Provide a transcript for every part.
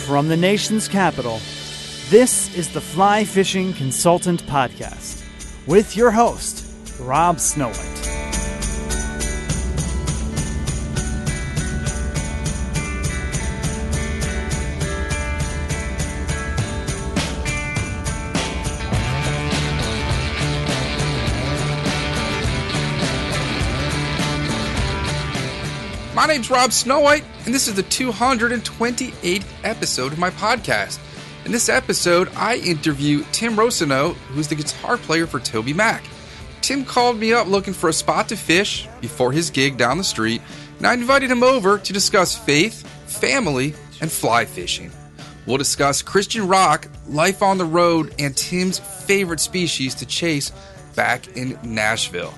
From the nation's capital, this is the Fly Fishing Consultant Podcast with your host, Rob Snowhite. My name's Rob Snowhite, and this is the 228th episode of my podcast. In this episode, I interview Tim Rosenau, who's the guitar player for Toby Mac. Tim called me up looking for a spot to fish before his gig down the street, and I invited him over to discuss faith, family, and fly fishing. We'll discuss Christian rock, life on the road, and Tim's favorite species to chase back in Nashville.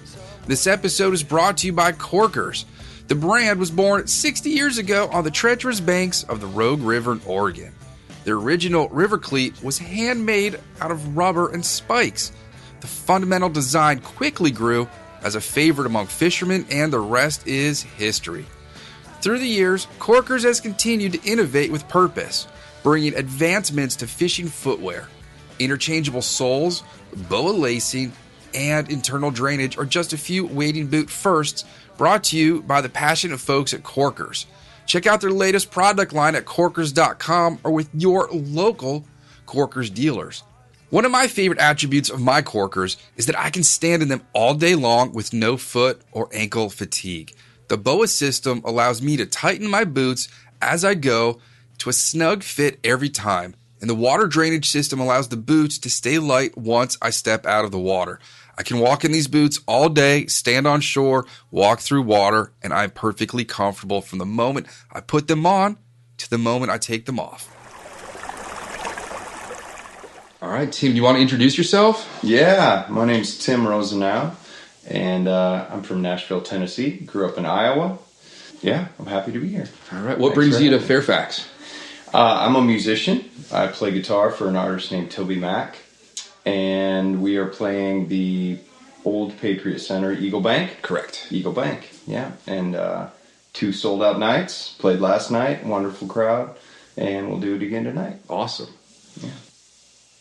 This episode is brought to you by Korkers. The brand was born 60 years ago on the treacherous banks of the Rogue River in Oregon. The original river cleat was handmade out of rubber and spikes. The fundamental design quickly grew as a favorite among fishermen, and the rest is history. Through the years, Korkers has continued to innovate with purpose, bringing advancements to fishing footwear. Interchangeable soles, boa lacing, and internal drainage are just a few wading boot firsts, brought to you by the passionate folks at Korkers. Check out their latest product line at Korkers.com or with your local Korkers dealers. One of my favorite attributes of my Korkers is that I can stand in them all day long with no foot or ankle fatigue. The BOA system allows me to tighten my boots as I go to a snug fit every time, and the water drainage system allows the boots to stay light once I step out of the water. I can walk in these boots all day, stand on shore, walk through water, and I'm perfectly comfortable from the moment I put them on to the moment I take them off. All right, Tim, do you want to introduce yourself? Yeah, my name's Tim Rosenau, and I'm from Nashville, Tennessee. Grew up in Iowa. Yeah, I'm happy to be here. All right, what brings you to Fairfax? I'm a musician. I play guitar for an artist named Toby Mac. And we are playing the Old Patriot Center, Eagle Bank. Correct. Eagle Bank, yeah. And 2 sold-out nights. Played last night, wonderful crowd. And we'll do it again tonight. Awesome. Yeah.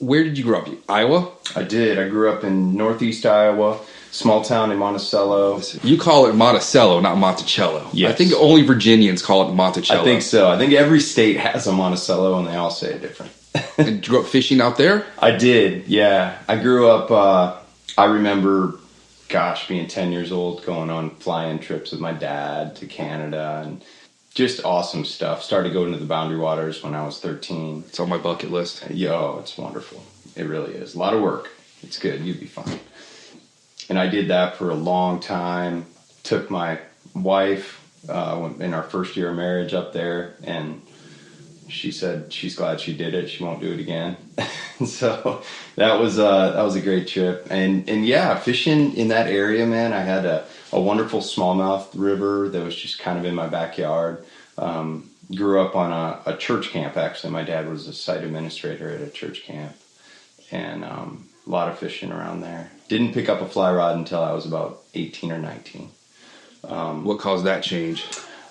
Where did you grow up? Iowa? I did. I grew up in northeast Iowa, small town in Monticello. You call it Monticello, not Monticello. Yes. I think only Virginians call it Monticello. I think so. I think every state has a Monticello, and they all say it different. And you grew up fishing out there? I did, yeah. I grew up, I remember, being 10 years old, going on flying trips with my dad to Canada, and just awesome stuff. Started going to the Boundary Waters when I was 13. It's on my bucket list. Yo, it's wonderful. It really is. A lot of work. It's good. You'd be fine. And I did that for a long time. Took my wife in our first year of marriage up there, and she said she's glad she did it. She won't do it again. So that was a great trip. And yeah, fishing in that area, man. I had a wonderful smallmouth river that was just kind of in my backyard. Grew up on a church camp, actually. My dad was a site administrator at a church camp. And a lot of fishing around there. Didn't pick up a fly rod until I was about 18 or 19. What caused that change?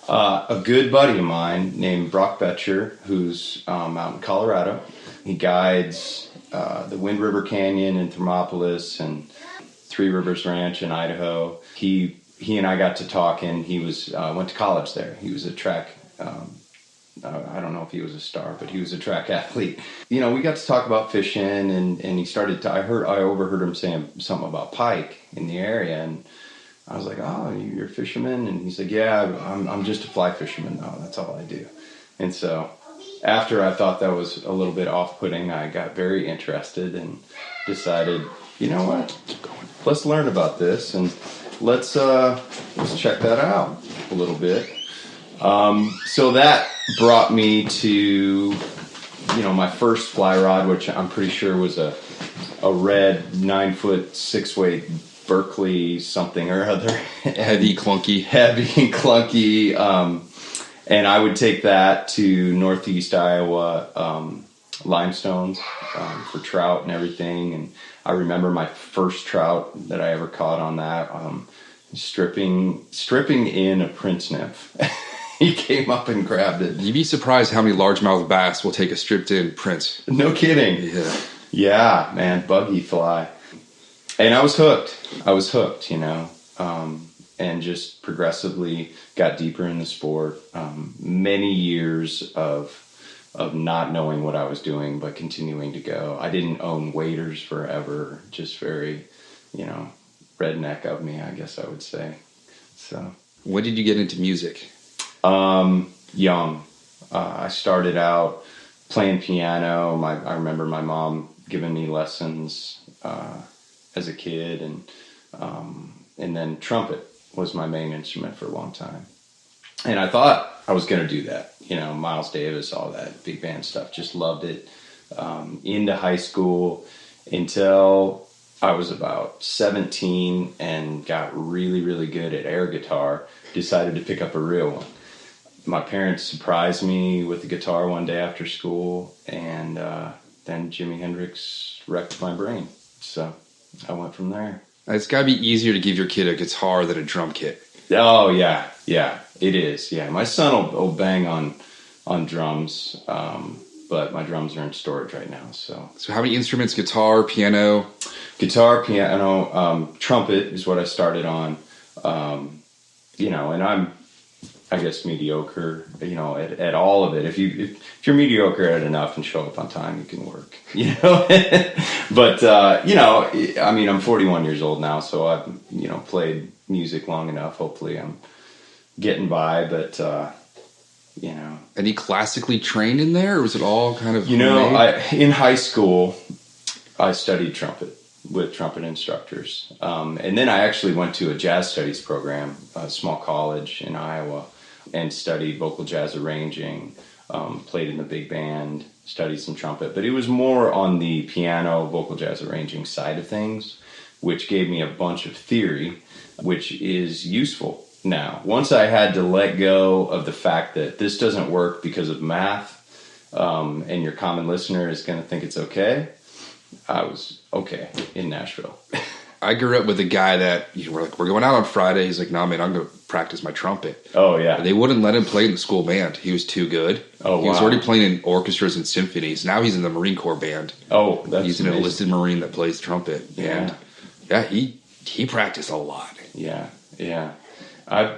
A good buddy of mine named Brock Betcher, who's out in Colorado. He guides the Wind River Canyon in Thermopolis and Three Rivers Ranch in Idaho. He and I got to talking. He was went to college there. He was a track. I don't know if he was a star, but he was a track athlete. You know, we got to talk about fishing, and he started to. I overheard him saying something about pike in the area, and I was like, "Oh, you're a fisherman?" And he's like, "Yeah, I'm just a fly fisherman though. That's all I do." And so, after I thought that was a little bit off-putting, I got very interested and decided, you know what? Let's learn about this and let's check that out a little bit. So that brought me to, my first fly rod, which I'm pretty sure was a red 9-foot 6-weight Berkeley something or other. Heavy, clunky. And I would take that to northeast Iowa limestones for trout and everything. And I remember my first trout that I ever caught on that, stripping in a prince nymph. he came up and grabbed it. You'd be surprised how many largemouth bass will take a stripped-in Prince. No kidding. Yeah. Yeah, man, buggy fly. And I was hooked, and just progressively got deeper in the sport. Many years of not knowing what I was doing, but continuing to go. I didn't own waders forever, just very, redneck of me, I guess I would say. So, when did you get into music? Young. I started out playing piano. I remember my mom giving me lessons as a kid, and then trumpet was my main instrument for a long time. And I thought I was going to do that. Miles Davis, all that big band stuff, just loved it. Into high school until I was about 17 and got really, really good at air guitar, decided to pick up a real one. My parents surprised me with the guitar one day after school, and then Jimi Hendrix wrecked my brain. So I went from there. It's got to be easier to give your kid a guitar than a drum kit. Oh, yeah, it is. Yeah, my son will bang on drums, but my drums are in storage right now. So how many instruments? Guitar, piano? Guitar, piano, trumpet is what I started on. And I'm, I guess, mediocre, at all of it. If you're mediocre at enough and show up on time, you can work, But, I'm 41 years old now, so I've, played music long enough. Hopefully I'm getting by, but, Any classically trained in there, or was it all kind of in high school, I studied trumpet with trumpet instructors. And then I actually went to a jazz studies program, a small college in Iowa, and studied vocal jazz arranging, played in the big band, studied some trumpet. But it was more on the piano, vocal jazz arranging side of things, which gave me a bunch of theory, which is useful now. Once I had to let go of the fact that this doesn't work because of math, and your common listener is going to think it's okay, I was okay in Nashville. I grew up with a guy that we're going out on Friday. He's like, "Nah, man, I'm going to practice my trumpet." Oh yeah. They wouldn't let him play in the school band. He was too good. Oh wow. He was already playing in orchestras and symphonies. Now he's in the Marine Corps band. Oh, that's he's an enlisted Marine that plays trumpet. Yeah. And he practiced a lot. Yeah. I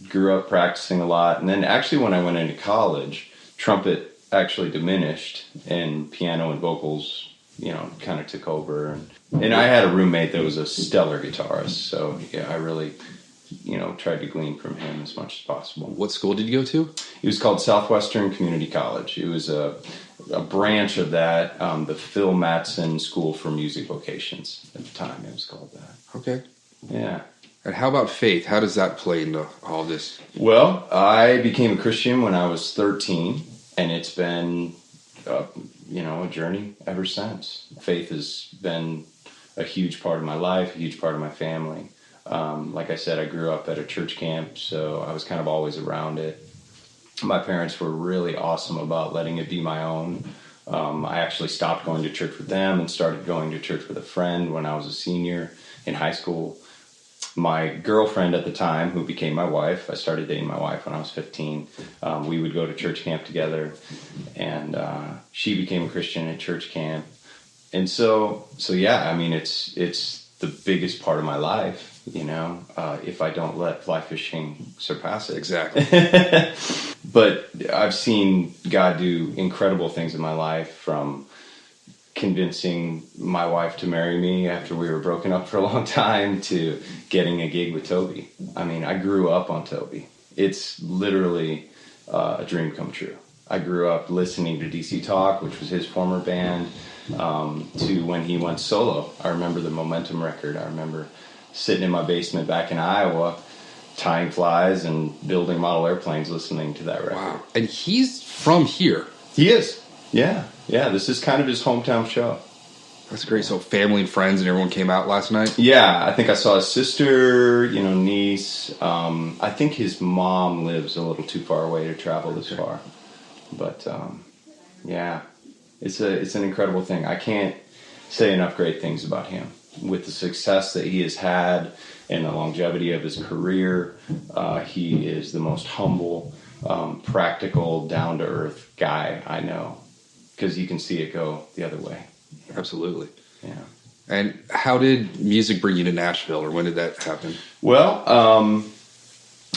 grew up practicing a lot, and then actually when I went into college, trumpet actually diminished, and piano and vocals, kind of took over. And I had a roommate that was a stellar guitarist, so yeah, I really, tried to glean from him as much as possible. What school did you go to? It was called Southwestern Community College. It was a branch of that, the Phil Mattson School for Music Vocations at the time. It was called that. Okay. Yeah. And how about faith? How does that play into all this? Well, I became a Christian when I was 13, and it's been, a journey ever since. Faith has been a huge part of my life, a huge part of my family. Like I said, I grew up at a church camp, so I was kind of always around it. My parents were really awesome about letting it be my own. I actually stopped going to church with them and started going to church with a friend when I was a senior in high school. My girlfriend at the time, who became my wife, I started dating my wife when I was 15. We would go to church camp together, and she became a Christian at church camp. And so yeah, I mean, it's the biggest part of my life, if I don't let fly fishing surpass it. Exactly. But I've seen God do incredible things in my life, from convincing my wife to marry me after we were broken up for a long time to getting a gig with Toby. I mean, I grew up on Toby. It's literally a dream come true. I grew up listening to DC Talk, which was his former band, to when he went solo. I remember the Momentum record. I remember sitting in my basement back in Iowa, tying flies and building model airplanes, listening to that record. Wow. And he's from here. He is. Yeah. This is kind of his hometown show. That's great. So family and friends and everyone came out last night? Yeah, I think I saw his sister, niece. I think his mom lives a little too far away to travel this far. But, yeah, it's an incredible thing. I can't say enough great things about him. with the success that he has had and the longevity of his career, he is the most humble, practical, down-to-earth guy I know, because you can see it go the other way. Absolutely. Yeah. And how did music bring you to Nashville, or when did that happen? Well,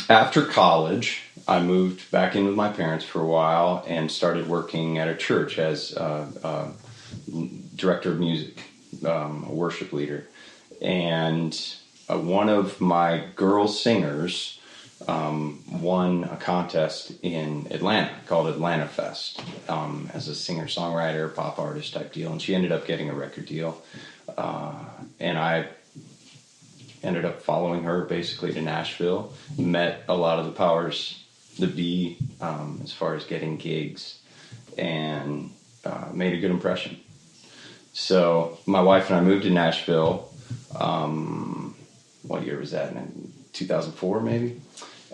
after college, I moved back in with my parents for a while and started working at a church as director of music, a worship leader. And one of my girl singers won a contest in Atlanta called Atlanta Fest as a singer-songwriter, pop artist type deal. And she ended up getting a record deal. And I ended up following her basically to Nashville, met a lot of the powers that be as far as getting gigs, and made a good impression. So my wife and I moved to Nashville. What year was that? In 2004, maybe?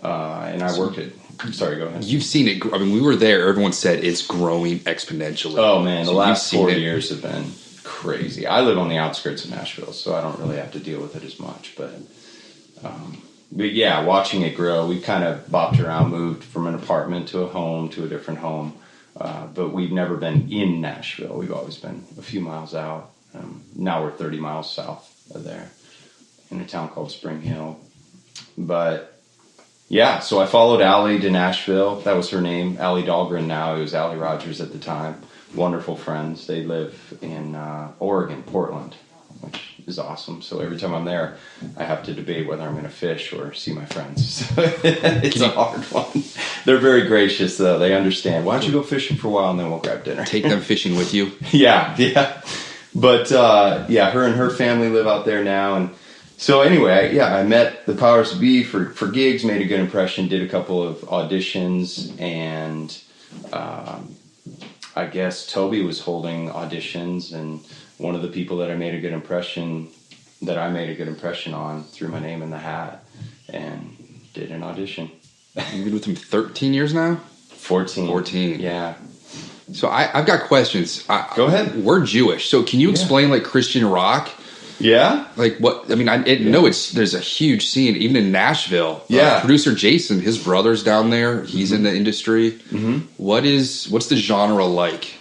And I worked at... Sorry, go ahead. You've seen it. I mean, we were there. Everyone said it's growing exponentially. Oh, man. The last 4 it. years have been crazy. I live on the outskirts of Nashville, so I don't really have to deal with it as much. But yeah, watching it grow, we kind of bopped around, moved from an apartment to a home to a different home. But we've never been in Nashville. We've always been a few miles out. Now we're 30 miles south of there in a town called Spring Hill. But yeah, so I followed Allie to Nashville. That was her name, Allie Dahlgren now. It was Allie Rogers at the time. Wonderful friends. They live in Oregon, Portland, which is awesome. So every time I'm there, I have to debate whether I'm going to fish or see my friends. So it's a hard one. They're very gracious, though. They understand. Why don't you go fishing for a while and then we'll grab dinner? Take them fishing with you? Yeah. But yeah, her and her family live out there now. And so anyway, yeah, I met the powers to be for gigs, made a good impression, did a couple of auditions, and I guess Toby was holding auditions, and one of the people that I made a good impression on threw my name in the hat and did an audition. You've been with him 13 years now? 14. Yeah. So I've got questions. Go ahead. We're Jewish, so can you explain like Christian rock? Yeah. Like what? I mean, there's a huge scene even in Nashville. Yeah. Producer Jason, his brother's down there. He's in the industry. Mm-hmm. What's the genre like?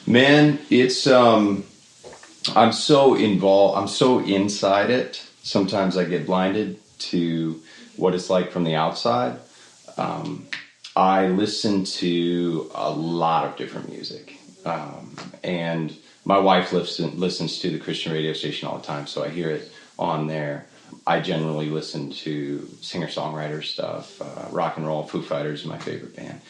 Man, it's I'm so involved. I'm so inside it. Sometimes I get blinded to what it's like from the outside. I listen to a lot of different music, and my wife listens to the Christian radio station all the time, so I hear it on there. I generally listen to singer-songwriter stuff, rock and roll. Foo Fighters is my favorite band.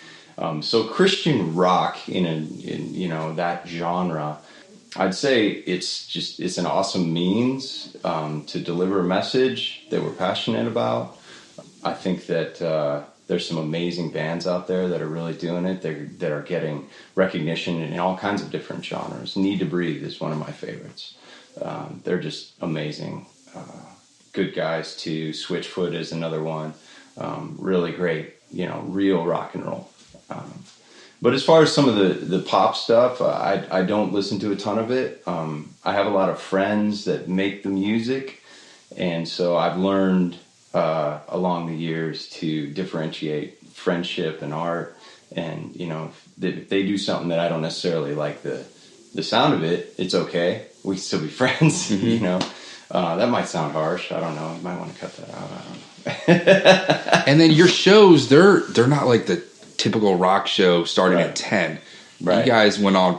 So Christian rock in that genre, I'd say it's an awesome means to deliver a message that we're passionate about. I think that there's some amazing bands out there that are really doing it. That are getting recognition in all kinds of different genres. Needtobreathe is one of my favorites. They're just amazing. Good guys too. Switchfoot is another one. Really great, real rock and roll. But as far as some of the pop stuff, I don't listen to a ton of it. I have a lot of friends that make the music, and so I've learned along the years to differentiate friendship and art. And if they do something that I don't necessarily like the sound of it, it's okay. We can still be friends. Mm-hmm. That might sound harsh. I don't know. You might want to cut that out. I don't know. And then your shows, they're not like the typical rock show starting at 10. Right. You guys went on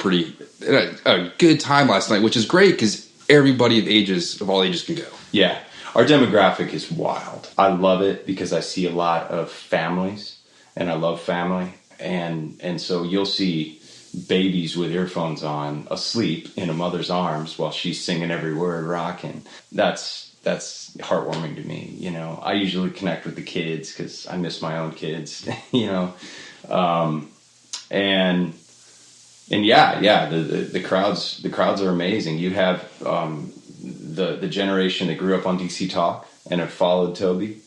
a good time last night, which is great because everybody of all ages can go. Yeah. Our demographic is wild. I love it because I see a lot of families, and I love family. And so you'll see babies with earphones on, asleep in a mother's arms while she's singing every word, rocking. That's heartwarming to me. I usually connect with the kids because I miss my own kids. And yeah, the crowds are amazing. You have the generation that grew up on DC Talk and have followed Toby,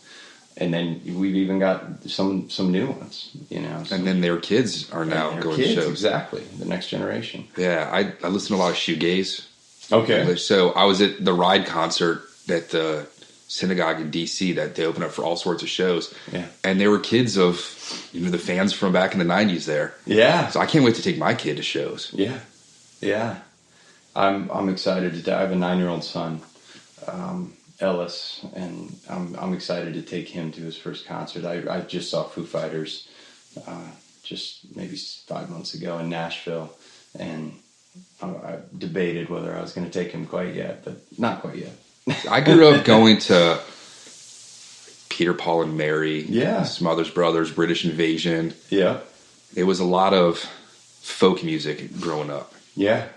and then we've even got some new ones, and then their kids are now going to shows. Exactly, the next generation. Yeah, I listen to a lot of shoegaze. Okay. So I was at the Ride concert at the synagogue in D.C. that they open up for all sorts of shows. Yeah. And there were kids of, the fans from back in the 90s there. Yeah. So I can't wait to take my kid to shows. Yeah. Yeah. I'm excited to. I have a 9-year-old son, Ellis, and I'm excited to take him to his first concert. I just saw Foo Fighters just maybe 5 months ago in Nashville, and I debated whether I was going to take him quite yet, but not quite yet. I grew up going to Peter, Paul, and Mary, Yeah. Smothers Brothers, British Invasion. Yeah. It was a lot of folk music growing up. Yeah.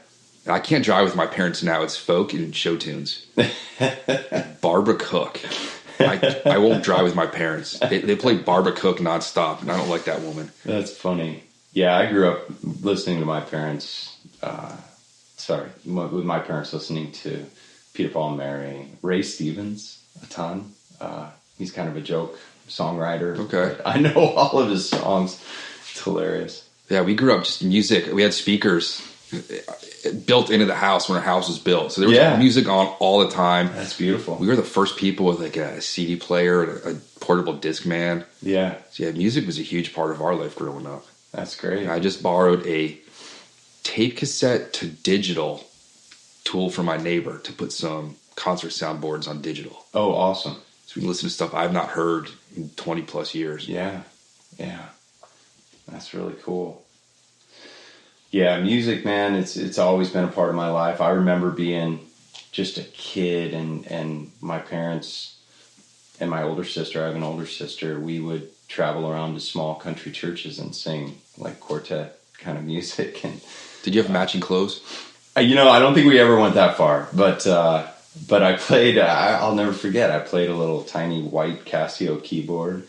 And I can't drive with my parents now. It's folk and show tunes. Barbara Cook. I won't drive with my parents. They play Barbara Cook nonstop, and I don't like that woman. That's funny. Yeah, I grew up listening to my parents. With my parents listening to Peter, Paul, and Mary, Ray Stevens a ton. He's kind of a joke songwriter. Okay. But I know all of his songs. It's hilarious. Yeah, we grew up just music. We had speakers built into the house when our house was built. So there was music on all the time. That's beautiful. We were the first people with like a CD player and a portable Discman. Yeah. So yeah, music was a huge part of our life growing up. That's great. And I just borrowed a tape cassette to digital tool from my neighbor to put some concert soundboards on digital. Oh, awesome. So we can listen to stuff I've not heard in 20 plus years. Yeah. Yeah. That's really cool. Yeah, music, man, it's always been a part of my life. I remember being just a kid and my parents and my older sister, I have an older sister, we would travel around to small country churches and sing like quartet kind of music. And did you have matching clothes? I don't think we ever went that far, but I played, I'll never forget, I played a little tiny white Casio keyboard,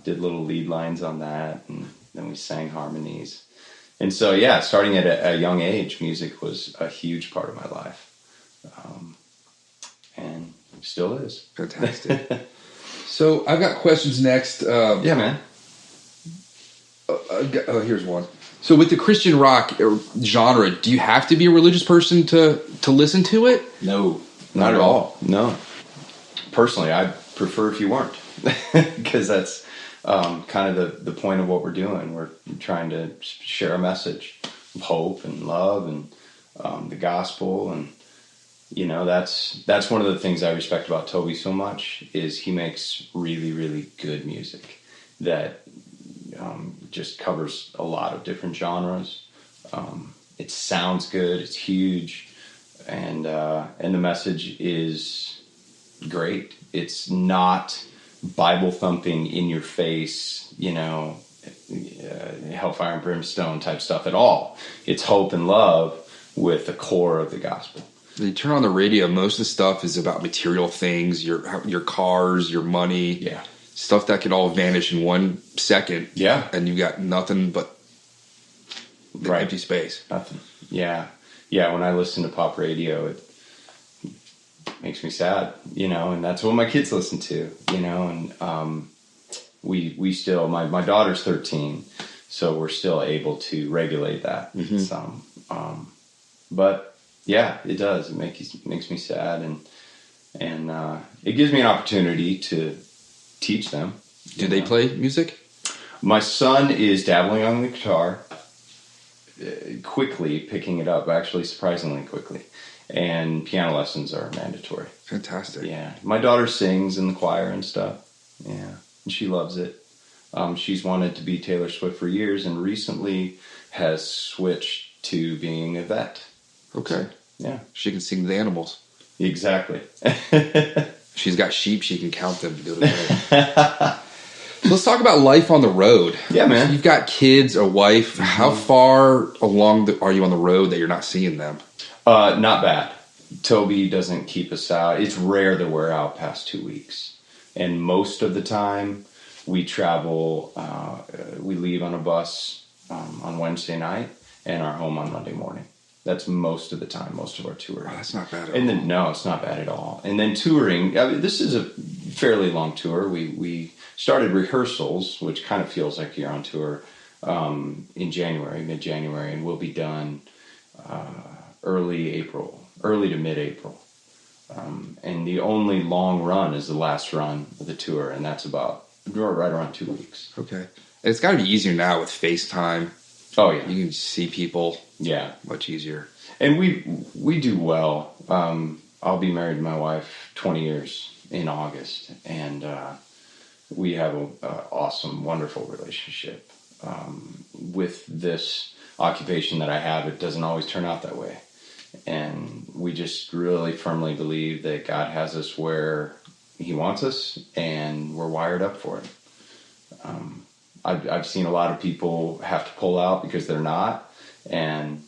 did little lead lines on that, and then we sang harmonies. And so, yeah, starting at a young age, music was a huge part of my life. And still is. Fantastic. So I've got questions next. Yeah, man. Here's one. So with the Christian rock genre, do you have to be a religious person to listen to it? No, not at all. No. Personally, I prefer if you weren't. Because that's kind of the point of what we're doing. We're trying to share a message of hope and love and the gospel. And, that's one of the things I respect about Toby so much is he makes really, really good music that just covers a lot of different genres. It sounds good. It's huge. And the message is great. It's not Bible thumping in your face, hellfire and brimstone type stuff at all. It's hope and love with the core of the gospel. You turn on the radio, most of the stuff is about material things, your cars, your money, stuff that could all vanish in 1 second. Yeah. And you got nothing but empty space. Nothing. Yeah. Yeah, when I listen to pop radio, it makes me sad, and that's what my kids listen to, and we still, my daughter's 13, so we're still able to regulate that some. But yeah, it does. It makes me sad, and it gives me an opportunity to teach them. Do they play music? My son is dabbling on the guitar, quickly picking it up, actually surprisingly quickly. And piano lessons are mandatory. Fantastic. Yeah. My daughter sings in the choir and stuff. Yeah. And she loves it. She's wanted to be Taylor Swift for years and recently has switched to being a vet. Okay. So, yeah. She can sing to the animals. Exactly. She's got sheep. She can count them to go to bed. So let's talk about life on the road. Yeah, man. So you've got kids, a wife. Mm-hmm. How far along are you on the road that you're not seeing them? Not bad. Toby doesn't keep us out. It's rare that we're out past 2 weeks. And most of the time we travel, we leave on a bus on Wednesday night and are home on Monday morning. That's most of the time, most of our touring. Oh, that's not bad at all. And then, no, it's not bad at all. And then touring, this is a fairly long tour. We started rehearsals, which kind of feels like you're on tour, in January, mid-January, and we'll be done early April, early to mid-April. And the only long run is the last run of the tour, and that's about right around 2 weeks. Okay. And it's got to be easier now with FaceTime. Oh, yeah. You can see people. Yeah. Much easier. And we do well. I'll be married to my wife 20 years in August, and we have an awesome, wonderful relationship. With this occupation that I have, it doesn't always turn out that way. And we just really firmly believe that God has us where He wants us, and we're wired up for it. I've seen a lot of people have to pull out because they're not, and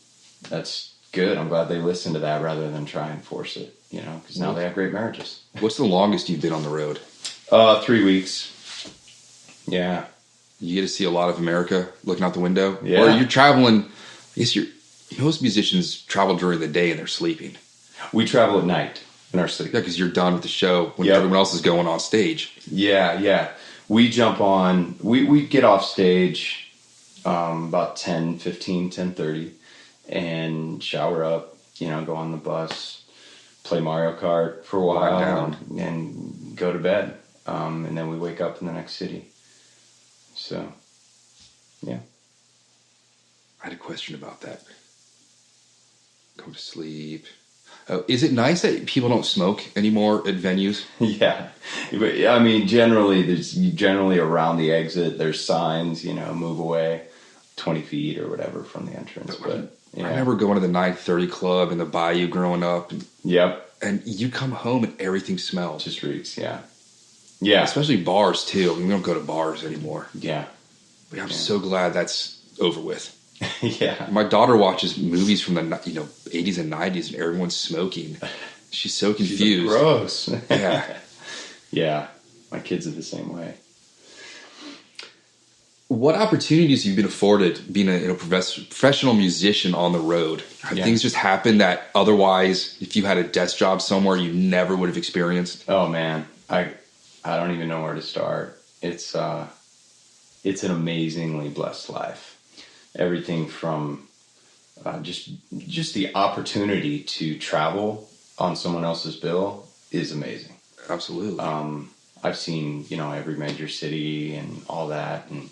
that's good. I'm glad they listen to that rather than try and force it, because now they have great marriages. What's the longest you've been on the road? 3 weeks. Yeah. You get to see a lot of America looking out the window? Yeah. Or you're traveling, I guess most musicians travel during the day and they're sleeping. We travel at night in our sleep. Yeah, because you're done with the show when everyone else is going on stage. Yeah. We jump on, we get off stage about 10:30 and shower up, go on the bus, play Mario Kart for a while and go to bed. And then we wake up in the next city. So, yeah. I had a question about that. Go to sleep. Is it nice that people don't smoke anymore at venues? Yeah. I mean, generally around the exit, there's signs, move away 20 feet or whatever from the entrance. But yeah. I remember going to the 930 Club in the Bayou growing up. Yep. And you come home and everything smells. Just reeks, yeah. Yeah. Especially bars, too. I mean, we don't go to bars anymore. Yeah. But I'm so glad that's over with. Yeah. My daughter watches movies from the 80s and 90s and everyone's smoking. She's so confused. She's like, gross. Yeah. Yeah. My kids are the same way. What opportunities have you been afforded being a professional musician on the road? Have things just happened that otherwise, if you had a desk job somewhere, you never would have experienced? Oh, man. I don't even know where to start. It's an amazingly blessed life. Everything from just the opportunity to travel on someone else's bill is amazing. Absolutely. I've seen, every major city and all that. And,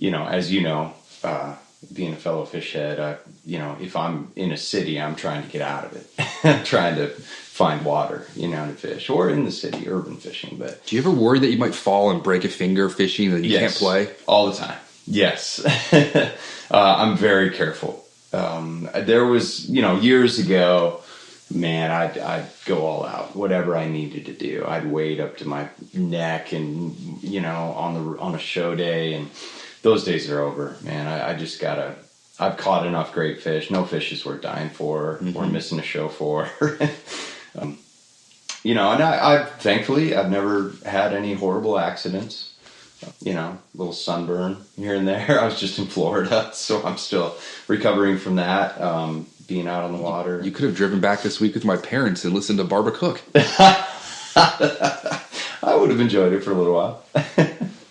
as being a fellow fish head, if I'm in a city, I'm trying to get out of it. I'm trying to find water, to fish, or in the city, urban fishing. But do you ever worry that you might fall and break a finger fishing and you can't play? All the time. Yes. I'm very careful. There was, years ago, man, I'd go all out, whatever I needed to do. I'd wade up to my neck and, on a show day, and those days are over, man. I've caught enough great fish. No fish is worth dying for or missing a show for. And I thankfully, I've never had any horrible accidents. Little sunburn here and there. I was just in Florida, so I'm still recovering from that, being out on the water. You could have driven back this week with my parents and listened to Barbara Cook. I would have enjoyed it for a little while.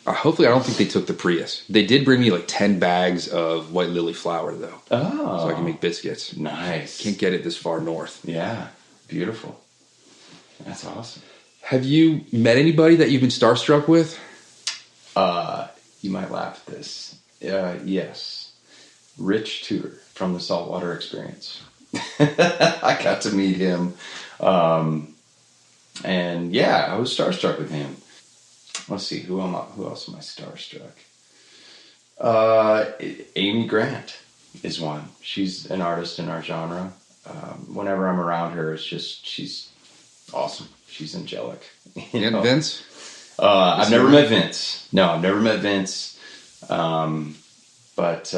Hopefully, I don't think they took the Prius. They did bring me 10 bags of white lily flour, though. Oh. So I can make biscuits. Nice. Can't get it this far north. Yeah. Beautiful. That's awesome. Have you met anybody that you've been starstruck with? You might laugh at this. Yes. Rich Tudor from the Saltwater Experience. I got to meet him. And yeah, I was starstruck with him. Let's see, who else am I starstruck? Amy Grant is one. She's an artist in our genre. Whenever I'm around her, it's just, she's awesome. She's angelic. And Vince? I've never met Vince. No, I've never met Vince. But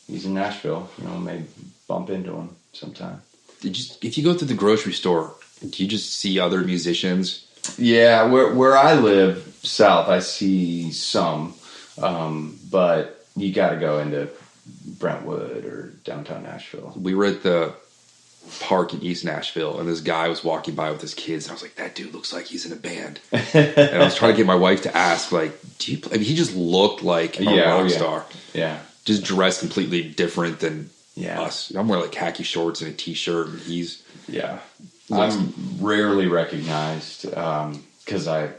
he's in Nashville. Maybe bump into him sometime. If you go to the grocery store, do you just see other musicians? Yeah, where I live, south, I see some. But you got to go into Brentwood or downtown Nashville. We were at the park in East Nashville, and this guy was walking by with his kids, and I was like, that dude looks like he's in a band. And I was trying to get my wife to ask, do you play? I mean, he just looked like a rock star. Yeah. Just dressed completely different than Yeah. us. I'm wearing like khaki shorts and a t-shirt, and Yeah. I'm rarely recognized because I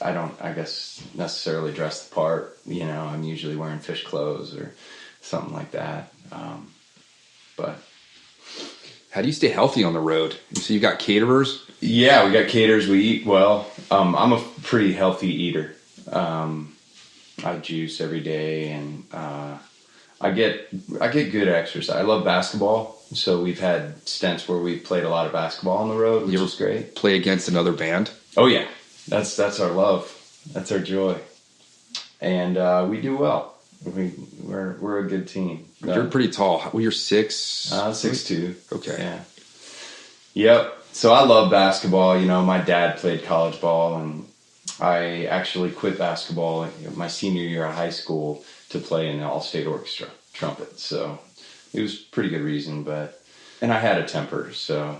don't, I guess, necessarily dress the part. You know, I'm usually wearing fish clothes or something like that. But how do you stay healthy on the road? So you got caterers? Yeah, we got caterers. We eat well. I'm a pretty healthy eater. I juice every day, and I get good exercise. I love basketball, so we've had stints where we've played a lot of basketball on the road, which is great. Play against another band? Oh yeah, that's our love. That's our joy, and we do well. We're a good team. You're pretty tall. Well, you're 6'. 6'2". Okay. Yeah. Yep. So I love basketball. You know, my dad played college ball, and I actually quit basketball my senior year of high school to play in the all-state orchestra, trumpet. So it was a pretty good reason, and I had a temper, so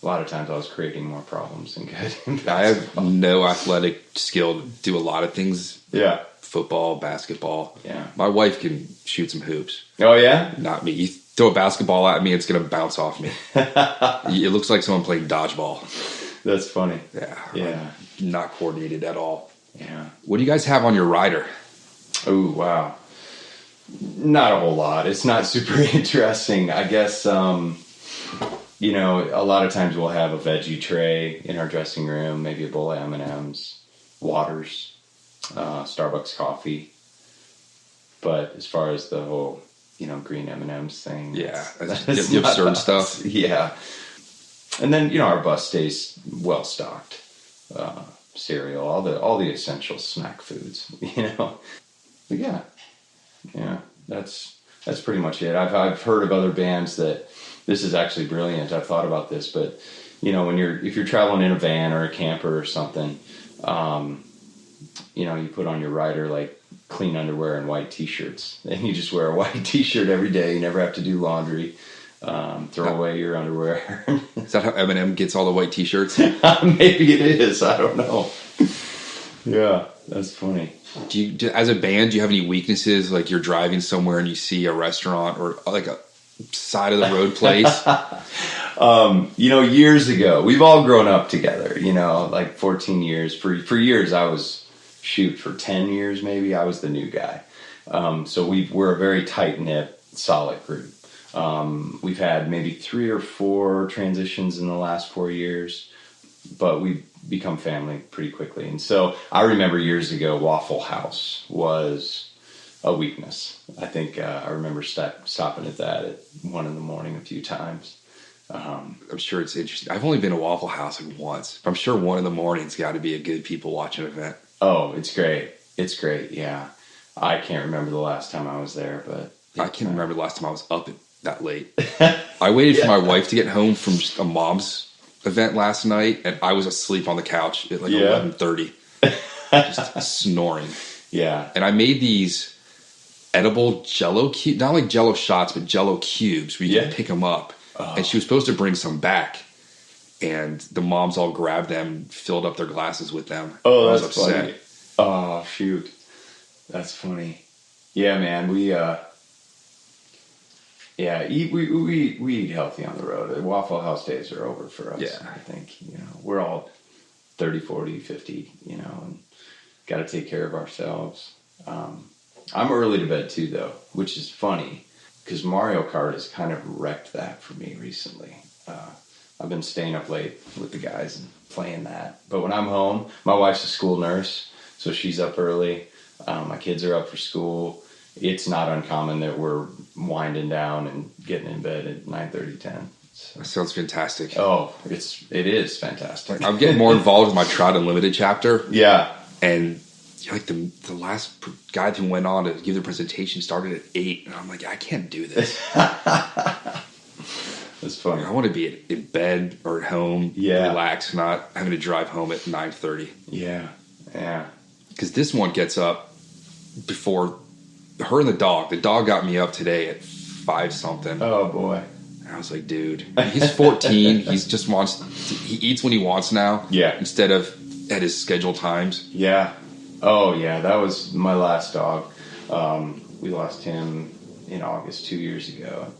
a lot of times I was creating more problems than good. I have no athletic skill to do a lot of things. Yeah. Football, basketball. Yeah. My wife can shoot some hoops. Oh, yeah? Not me. You throw a basketball at me, it's going to bounce off me. It looks like someone playing dodgeball. That's funny. Yeah. Not coordinated at all. Yeah. What do you guys have on your rider? Oh, wow. Not a whole lot. It's not super interesting. I guess, you know, a lot of times we'll have a veggie tray in our dressing room, maybe a bowl of M&Ms, waters, Starbucks coffee. But as far as the whole, you know, green M&Ms thing. Yeah. That's the absurd stuff. Yeah. And then, you know, our bus stays well stocked. Cereal, all the essential snack foods, you know. But yeah, that's pretty much it. I've heard of other bands that this is actually brilliant. I've thought about this, but you know, if you're traveling in a van or a camper or something, you know, you put on your rider like clean underwear and white t-shirts, and you just wear a white t-shirt every day. You never have to do laundry. Throw away your underwear. Is that how Eminem gets all the white t-shirts? Maybe it is. I don't know. Yeah, that's funny. As a band, do you have any weaknesses? Like you're driving somewhere and you see a restaurant or like a side of the road place? You know, years ago, we've all grown up together, you know, like 14 years. For years, for 10 years maybe, I was the new guy. So we're a very tight-knit, solid group. We've had maybe 3 or 4 transitions in the last 4 years, but we've become family pretty quickly. And so I remember years ago, Waffle House was a weakness. I think I remember stopping at that at 1 a.m. a few times. I'm sure it's interesting. I've only been to Waffle House like once. I'm sure 1 a.m.'s got to be a good people watching event. Oh, it's great. It's great. Yeah. I can't remember the last time I was there, but I can't remember the last time I was up that late. I waited for my wife to get home from a mom's event last night, and I was asleep on the couch at like 11:30, just snoring. Yeah. And I made these edible Jello cubes, not like Jello shots, but Jello cubes where you can pick them up. Oh. And she was supposed to bring some back, and the moms all grabbed them, filled up their glasses with them. Oh, that's funny. Oh, shoot. That's funny. Yeah, man. We eat healthy on the road. Waffle House days are over for us. Yeah. I think, you know, we're all 30, 40, 50, you know, and got to take care of ourselves. I'm early to bed too, though, which is funny because Mario Kart has kind of wrecked that for me recently. I've been staying up late with the guys and playing that. But when I'm home, my wife's a school nurse, so she's up early. My kids are up for school. It's not uncommon that we're winding down and getting in bed at 9:30, 10. So. That sounds fantastic. Oh, it is fantastic. I'm getting more involved with my Trout Unlimited chapter. Yeah. And like the last guy who went on to give the presentation started at 8, and I'm like, I can't do this. That's funny. I want to be in bed or at home, relax, not having to drive home at 9:30. Yeah. Because this one gets up before her and the dog. The dog got me up today at 5 something. Oh boy. I was like, dude, he's 14. He eats when he wants now. Yeah. Instead of at his scheduled times. Yeah. Oh yeah, that was my last dog. We lost him in August 2 years ago.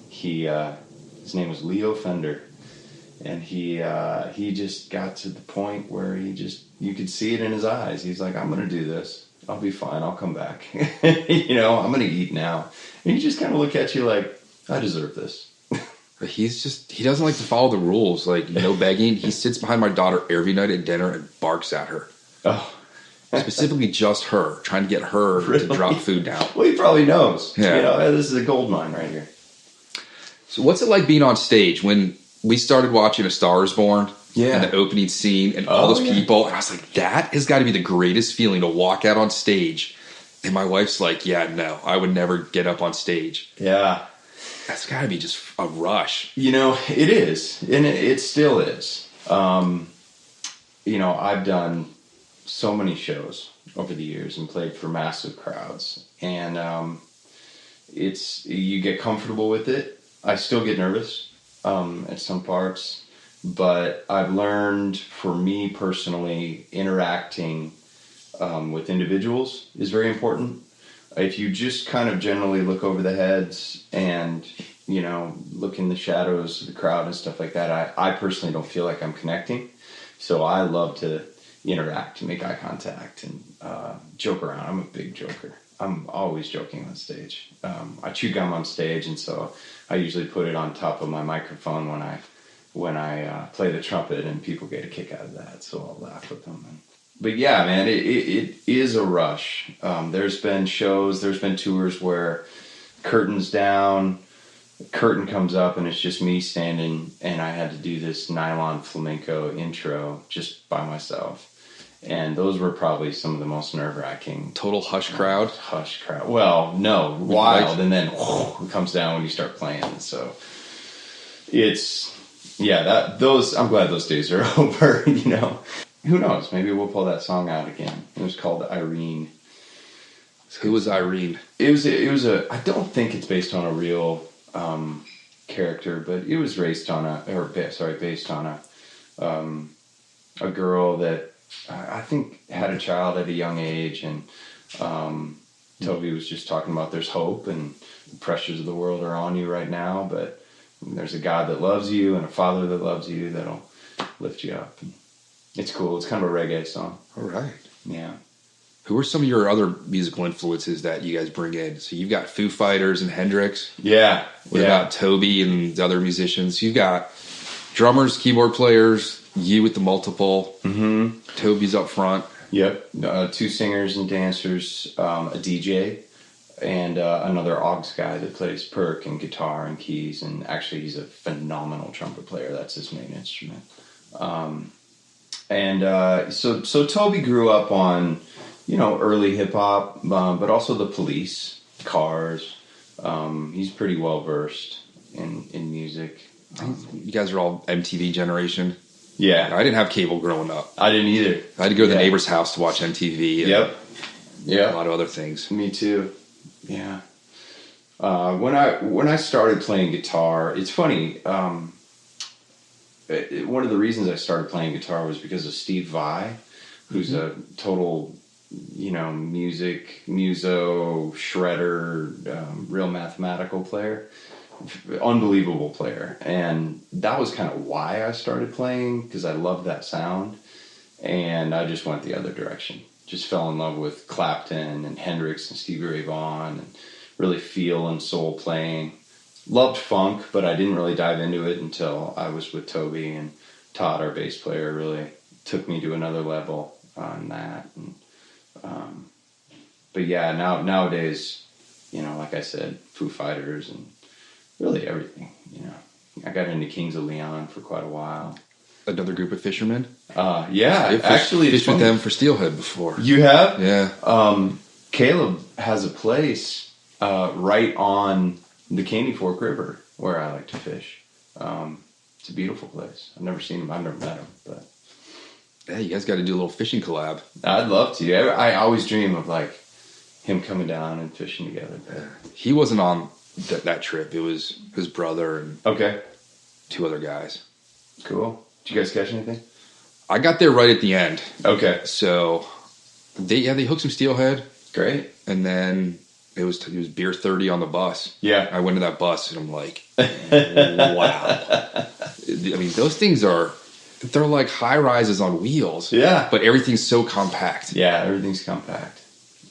His name was Leo Fender, And he just got to the point where you could see it in his eyes. He's like, I'm going to do this. I'll be fine. I'll come back. I'm going to eat now. And he just kind of look at you like, I deserve this. But he doesn't like to follow the rules. Like, no begging. He sits behind my daughter every night at dinner and barks at her. Oh. Specifically just her, trying to get her Really? to drop food down. Well, he probably knows. Yeah. This is a gold mine right here. So what's it like being on stage when we started watching A Star Is Born? Yeah. And the opening scene and all those people. And I was like, that has got to be the greatest feeling to walk out on stage. And my wife's like, yeah, no, I would never get up on stage. Yeah. That's got to be just a rush. It is. And it still is. I've done so many shows over the years and played for massive crowds. And you get comfortable with it. I still get nervous at some parts. But I've learned, for me personally, interacting with individuals is very important. If you just kind of generally look over the heads and, look in the shadows of the crowd and stuff like that, I personally don't feel like I'm connecting. So I love to interact and make eye contact and joke around. I'm a big joker. I'm always joking on stage. I chew gum on stage, and so I usually put it on top of my microphone when I play the trumpet, and people get a kick out of that, so I'll laugh with them. But yeah, man, it is a rush. There's been tours where curtain's down, curtain comes up, and it's just me standing, and I had to do this nylon flamenco intro just by myself. And those were probably some of the most nerve-wracking. Total hush crowd? Hush crowd. Well, no, wild, and then it comes down when you start playing. So I'm glad those days are over, Who knows? Maybe we'll pull that song out again. It was called Irene. Who was Irene? It was I don't think it's based on a real character, but it was based on a girl that I think had a child at a young age, and Toby was just talking about there's hope and the pressures of the world are on you right now, but there's a God that loves you and a Father that loves you that'll lift you up. And it's cool. It's kind of a reggae song. All right. Yeah. Who are some of your other musical influences that you guys bring in? So you've got Foo Fighters and Hendrix. Yeah. What about Toby and the other musicians? You've got drummers, keyboard players, you with the multiple. Mm-hmm. Toby's up front. Yep. 2 singers and dancers, a DJ, and another aux guy that plays perc and guitar and keys. And actually, he's a phenomenal trumpet player. That's his main instrument. So Toby grew up on, early hip hop, but also the Police, Cars. He's pretty well versed in music. You guys are all MTV generation. Yeah. I didn't have cable growing up. I didn't either. I had to go to the neighbor's house to watch MTV. And Yep. A lot of other things. Me too. Yeah. When I started playing guitar, it's funny. One of the reasons I started playing guitar was because of Steve Vai, who's a total, music, muso, shredder, real mathematical player. Unbelievable player. And that was kind of why I started playing, because I loved that sound. And I just went the other direction. Just fell in love with Clapton and Hendrix and Stevie Ray Vaughan and really feel and soul playing. Loved funk, but I didn't really dive into it until I was with Toby, and Todd, our bass player, really took me to another level on that. And, but yeah, nowadays, like I said, Foo Fighters and really everything, I got into Kings of Leon for quite a while. Another group of fishermen? Yeah, I've actually, fished with them for Steelhead before. You have? Yeah. Caleb has a place right on the Caney Fork River where I like to fish. It's a beautiful place. I've never seen him. I've never met him, but yeah, you guys got to do a little fishing collab. I'd love to. I always dream of him coming down and fishing together. But he wasn't on that trip. It was his brother and 2 other guys. Cool. Did you guys catch anything? I got there right at the end. Okay. So they hooked some steelhead. Great. And then It was beer 30 on the bus. Yeah. I went to that bus and I'm like, wow. I mean, those things they're like high rises on wheels. Yeah. But everything's so compact. Yeah, everything's compact.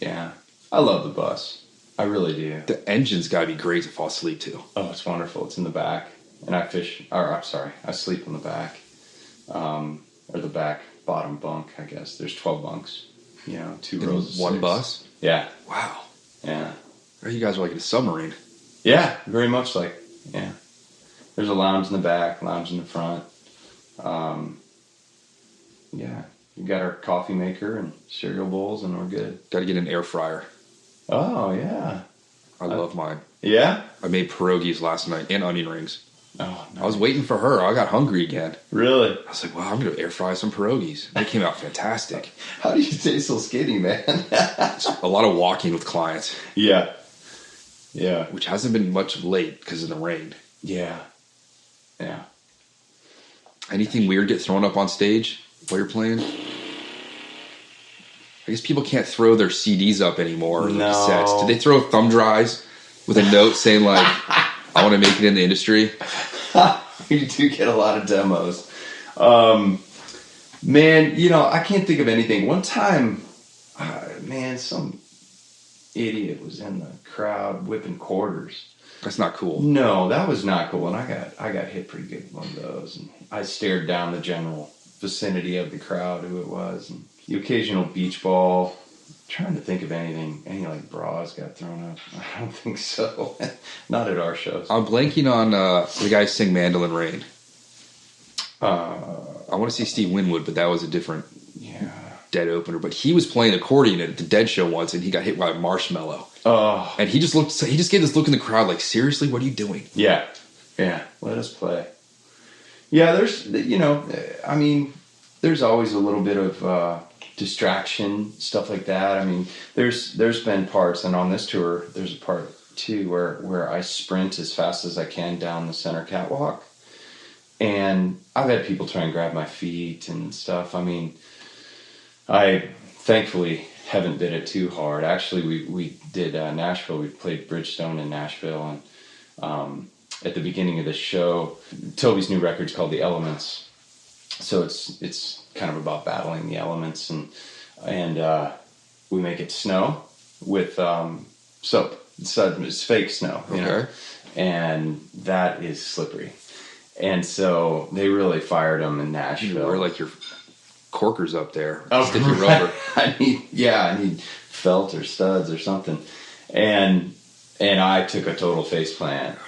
Yeah. I love the bus. I really do. The engine's got to be great to fall asleep to. Oh, it's wonderful. It's in the back. And I sleep on the back. Or the back bottom bunk, I guess. There's 12 bunks. 2 rows of one 6. bus? Yeah. Wow. Yeah. You guys are like in a submarine. Yeah, very much like, yeah. There's a lounge in the back, lounge in the front. Yeah. We got our coffee maker and cereal bowls, and we're good. Got to get an air fryer. Oh, yeah. I love mine. Yeah? I made pierogies last night and onion rings. Oh, nice. I was waiting for her. I got hungry again. Really? I was like, well, I'm going to air fry some pierogies. They came out fantastic. How do you stay so skinny, man? A lot of walking with clients. Yeah. Yeah. Which hasn't been much of late because of the rain. Yeah. Yeah. Anything weird get thrown up on stage while you're playing? I guess people can't throw their CDs up anymore. No. Cassettes. Did they throw thumb drives with a note saying like, I want to make it in the industry? You do get a lot of demos. Man, I can't think of anything. One time, some idiot was in the crowd whipping quarters. That's not cool. No, that was not cool. And I got hit pretty good with one of those. And I stared down the general vicinity of the crowd, who it was. And the occasional beach ball. I'm trying to think of anything. Any like bras got thrown up? I don't think so. Not at our shows. I'm blanking on the guy who sing Mandolin Rain. I want to see Steve Winwood, but that was a different Dead opener. But he was playing accordion at the Dead show once, and he got hit by a marshmallow. Oh. And he just gave this look in the crowd like, seriously, what are you doing? Yeah. Yeah. Let us play. Yeah, there's always a little bit of distraction, stuff like that. I mean, there's been parts, and on this tour, there's a part too where I sprint as fast as I can down the center catwalk. And I've had people try and grab my feet and stuff. I mean, I thankfully haven't bit it too hard. Actually, we did Nashville. We played Bridgestone in Nashville, and at the beginning of the show, Toby's new record's called The Elements. So it's kind of about battling the elements, and we make it snow with soap. It's fake snow, you know, and that is slippery. And so they really fired them in Nashville. You wear like your Korkers up there, sticky rubber. I need felt or studs or something. And I took a total face plant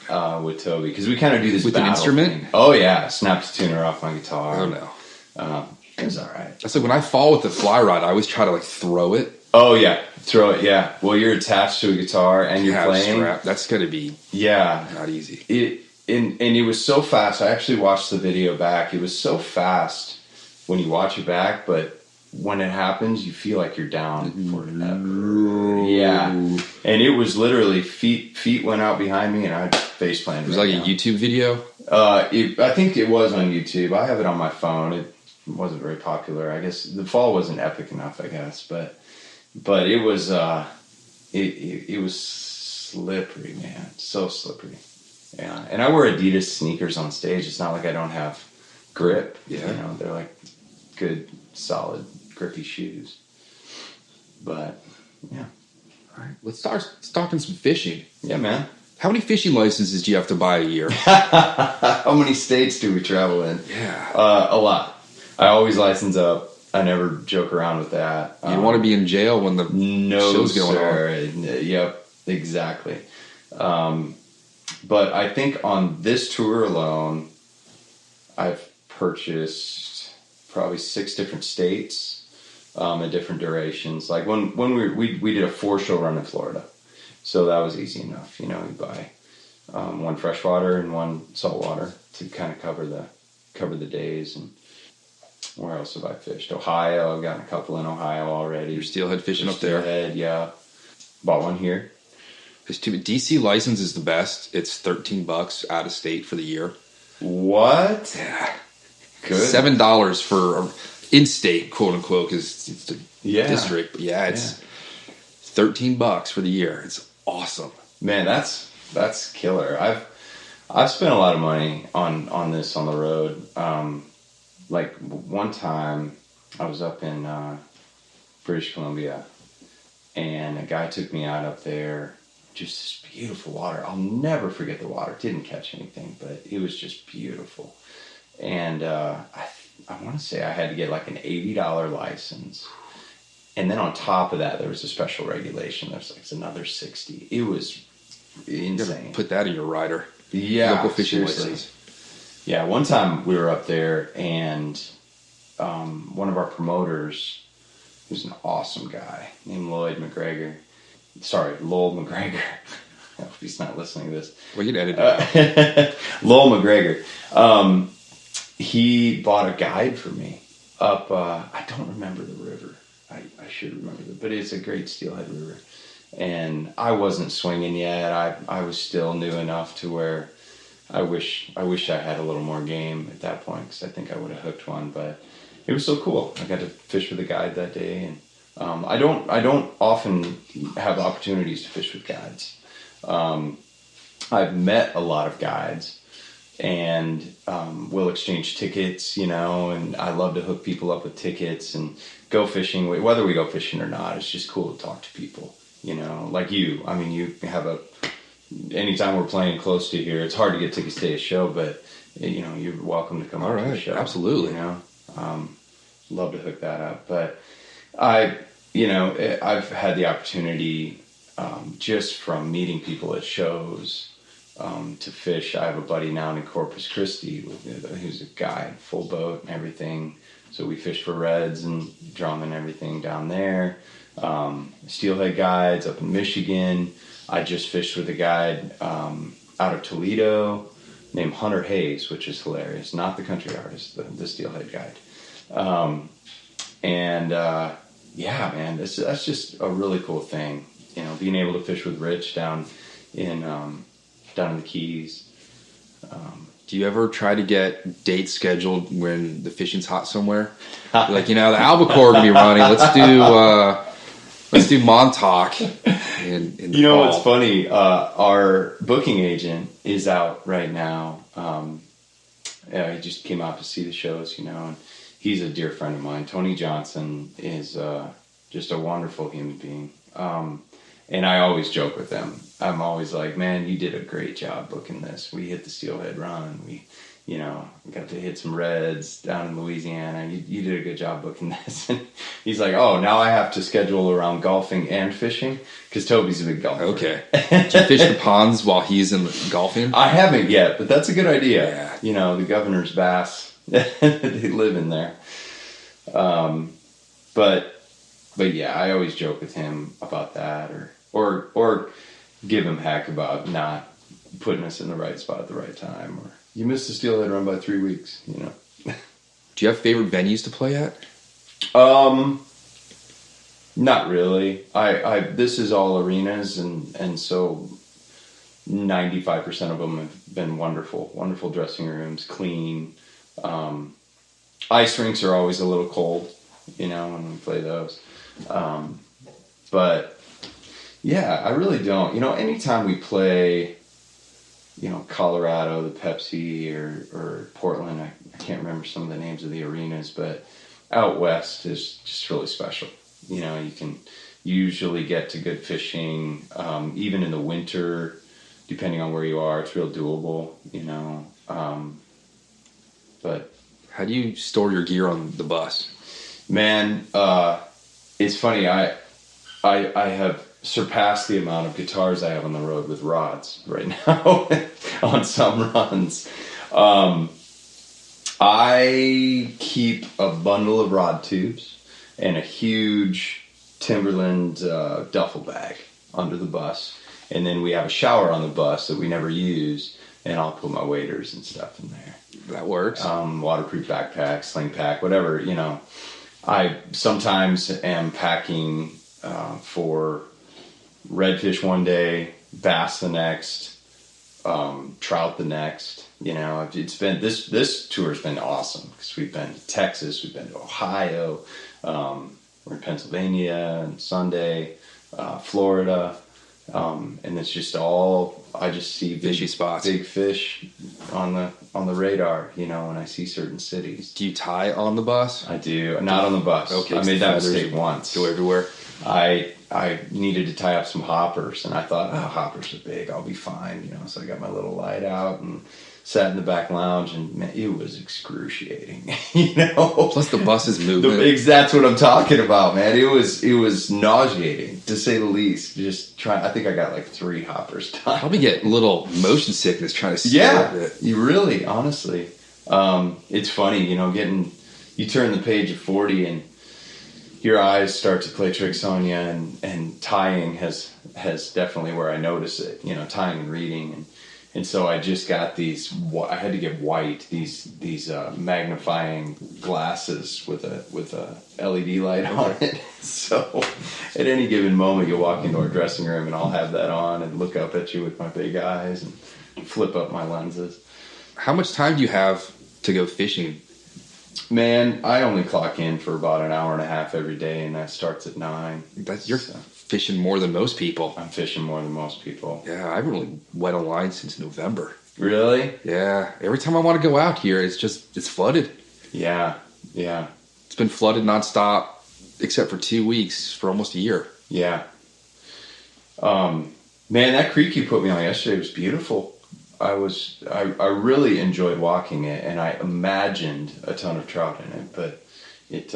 with Toby, because we kind of do this with an instrument. Thing. Oh yeah, snapped the tuner off my guitar. Oh no, it was all right. That's like when I fall with the fly rod, I always try to like throw it. Oh yeah, throw it. Yeah. Well, you're attached to a guitar and you're playing. That's gonna be not easy. And it was so fast. I actually watched the video back. It was so fast when you watch it back, but when it happens, you feel like you're down forever. Yeah. And it was literally feet went out behind me, and I face planted. It was like a YouTube video? I think it was on YouTube. I have it on my phone. It wasn't very popular. I guess the fall wasn't epic enough, I guess. But it was it was slippery, man. So slippery. Yeah. And I wear Adidas sneakers on stage. It's not like I don't have grip. Yeah. You know, they're like good, solid, grippy shoes. But yeah. All right. Let's start talking some fishing. Yeah, man. How many fishing licenses do you have to buy a year? How many states do we travel in? Yeah. A lot. I always license up. I never joke around with that. You don't want to be in jail when the show's going on. Yep, exactly. But I think on this tour alone, I've purchased probably 6 different states at different durations. Like when we did a 4-show run in Florida, so that was easy enough. You know, you buy one freshwater and one saltwater to kind of cover the days. And where else have I fished? Ohio. I've gotten a couple in Ohio already. You're steelhead fishing up there. Steelhead, yeah. Bought one here. DC license is the best. It's $13 out of state for the year. What? Yeah. Good. $7 for in-state, quote unquote, because it's the district. But it's $13 for the year. It's awesome. Man, that's killer. I've spent a lot of money on this on the road. Like one time I was up in British Columbia, and a guy took me out up there. Just this beautiful water. I'll never forget the water. Didn't catch anything, but it was just beautiful. And I want to say I had to get like an $80 license. And then on top of that, there was a special regulation. There was like another $60. It was insane. Put that in your rider. Yeah, local fishing seriously. license. Yeah, one time we were up there, and one of our promoters, who's an awesome guy named Lowell McGregor. I hope he's not listening to this. Well, you'd edit it out. Lowell McGregor. He bought a guide for me up. I don't remember the river. I should remember it, but it's a great steelhead river. And I wasn't swinging yet. I was still new enough to where I wish I had a little more game at that point, because I think I would have hooked one. But it was so cool. I got to fish with a guide that day, and I don't often have opportunities to fish with guides. I've met a lot of guides, and we'll exchange tickets, and I love to hook people up with tickets and go fishing. Whether we go fishing or not, it's just cool to talk to people. Like you. I mean, you have anytime we're playing close to here, it's hard to get tickets to a show, but you're welcome to come out to the show. Absolutely. Love to hook that up. But I've had the opportunity, just from meeting people at shows, to fish. I have a buddy now named Corpus Christi, who's a guide, full boat and everything. So we fish for reds and drum and everything down there. Steelhead guides up in Michigan. I just fished with a guide out of Toledo named Hunter Hayes, which is hilarious. Not the country artist, the steelhead guide. Yeah, man, that's just a really cool thing. Being able to fish with Rich down in the Keys. Do you ever try to get dates scheduled when the fishing's hot somewhere? Like, the albacore gonna be running. Let's do Montauk in the fall. What's funny? Our booking agent is out right now. He just came out to see the shows, and he's a dear friend of mine. Tony Johnson is just a wonderful human being. And I always joke with them. I'm always like, man, you did a great job booking this. We hit the steelhead run. We, got to hit some reds down in Louisiana. You did a good job booking this. And he's like, oh, now I have to schedule around golfing and fishing, because Toby's a big golfer. Okay. Did you fish the ponds while he's in golfing? I haven't yet, but that's a good idea. Yeah. The governor's bass, they live in there. But yeah, I always joke with him about that, or give him heck about not putting us in the right spot at the right time, or you missed the steelhead run by 3 weeks, Do you have favorite venues to play at? Not really. This is all arenas, and so 95% of them have been wonderful dressing rooms, clean. Ice rinks are always a little cold, when we play those. But yeah, I really don't. Anytime we play, Colorado, the Pepsi, or Portland, I can't remember some of the names of the arenas, but out west is just really special. You can usually get to good fishing, even in the winter, depending on where you are, it's real doable, but how do you store your gear on the bus? Man, it's funny. I have surpassed the amount of guitars I have on the road with rods right now on some runs. I keep a bundle of rod tubes and a huge Timberland duffel bag under the bus, and then we have a shower on the bus that we never use, and I'll put my waders and stuff in there. That works. Waterproof backpack, sling pack, whatever, I sometimes am packing for redfish one day, bass the next, trout the next. It's been this tour's been awesome, because we've been to Texas, we've been to Ohio, we're in Pennsylvania on Sunday, Florida. And it's just all, I just see Fishy spots. big fish on the radar, you know, when I see certain cities. Do you tie on the bus? I do. Not on the bus. Okay, I made that feathers mistake once. Go everywhere. I needed to tie up some hoppers, and I thought, oh, hoppers are big, I'll be fine, you know. So I got my little light out and sat in the back lounge, and man, it was excruciating, you know. Plus the bus is moving. That's what I'm talking about, man. It was nauseating, to say the least. I think I got like 3 hoppers tied. Probably get a little motion sickness trying to Yeah, it. you really, honestly. It's funny, you know, you turn the page of 40 and your eyes start to play tricks on you, and tying has definitely where I notice it, you know, tying and reading. And so I just got I had to get white, these magnifying glasses with a LED light on it. So at any given moment, you'll walk into our dressing room and I'll have that on and look up at you with my big eyes and flip up my lenses. How much time do you have to go fishing? Man, I only clock in for about an hour and a half every day, and that starts at 9. You're fishing more than most people. I'm fishing more than most people. Yeah, I haven't really wet a line since November. Really? Yeah. Every time I want to go out here, it's flooded. Yeah. It's been flooded nonstop, except for 2 weeks for almost a year. Yeah. Man, that creek you put me on yesterday was beautiful. I really enjoyed walking it, and I imagined a ton of trout in it, but it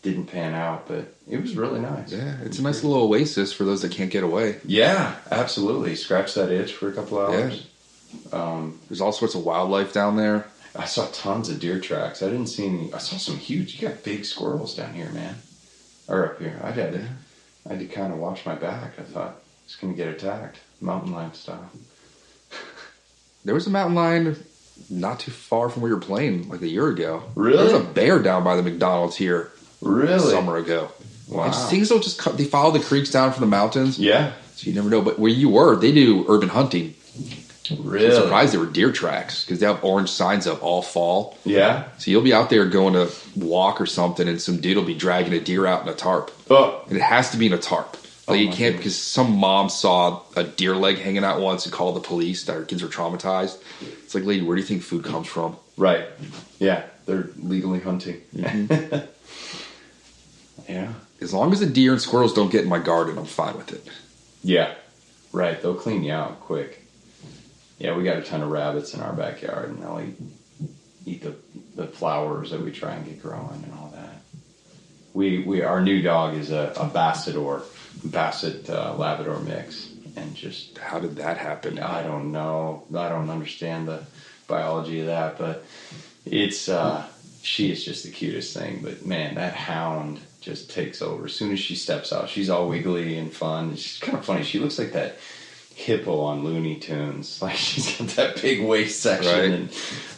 didn't pan out, but it was really nice. Yeah, it's a nice little oasis for those that can't get away. Yeah, absolutely. Scratch that itch for a couple hours. Yeah. There's all sorts of wildlife down there. I saw tons of deer tracks. I didn't see any. I saw some huge. You got big squirrels down here, man. Or up here. I had to kind of watch my back. I thought it's going to get attacked, mountain lion style. There was a mountain lion not too far from where you're playing, like a year ago. Really? There was a bear down by the McDonald's here. Really? A summer ago. Wow. And things don't just they follow the creeks down from the mountains. Yeah. So you never know. But where you were, they do urban hunting. Really? I'm surprised there were deer tracks because they have orange signs up all fall. Yeah. So you'll be out there going to walk or something, and some dude will be dragging a deer out in a tarp. Oh. And it has to be in a tarp. Like you can't, because some mom saw a deer leg hanging out once and called the police that her kids were traumatized. It's like, lady, where do you think food comes from? Right. Yeah. They're legally hunting. Mm-hmm. Yeah. As long as the deer and squirrels don't get in my garden, I'm fine with it. Yeah. Right. They'll clean you out quick. Yeah, we got a ton of rabbits in our backyard, and they'll eat the flowers that we try and get growing and all that. Our new dog is a Basset Labrador mix, and just How did that happen? I don't know. I don't understand the biology of that, but she is just the cutest thing. But man, that hound just takes over as soon as she steps out. She's all wiggly and fun. She's kind of funny. She looks like that hippo on Looney Tunes. Like she's got that big waist section,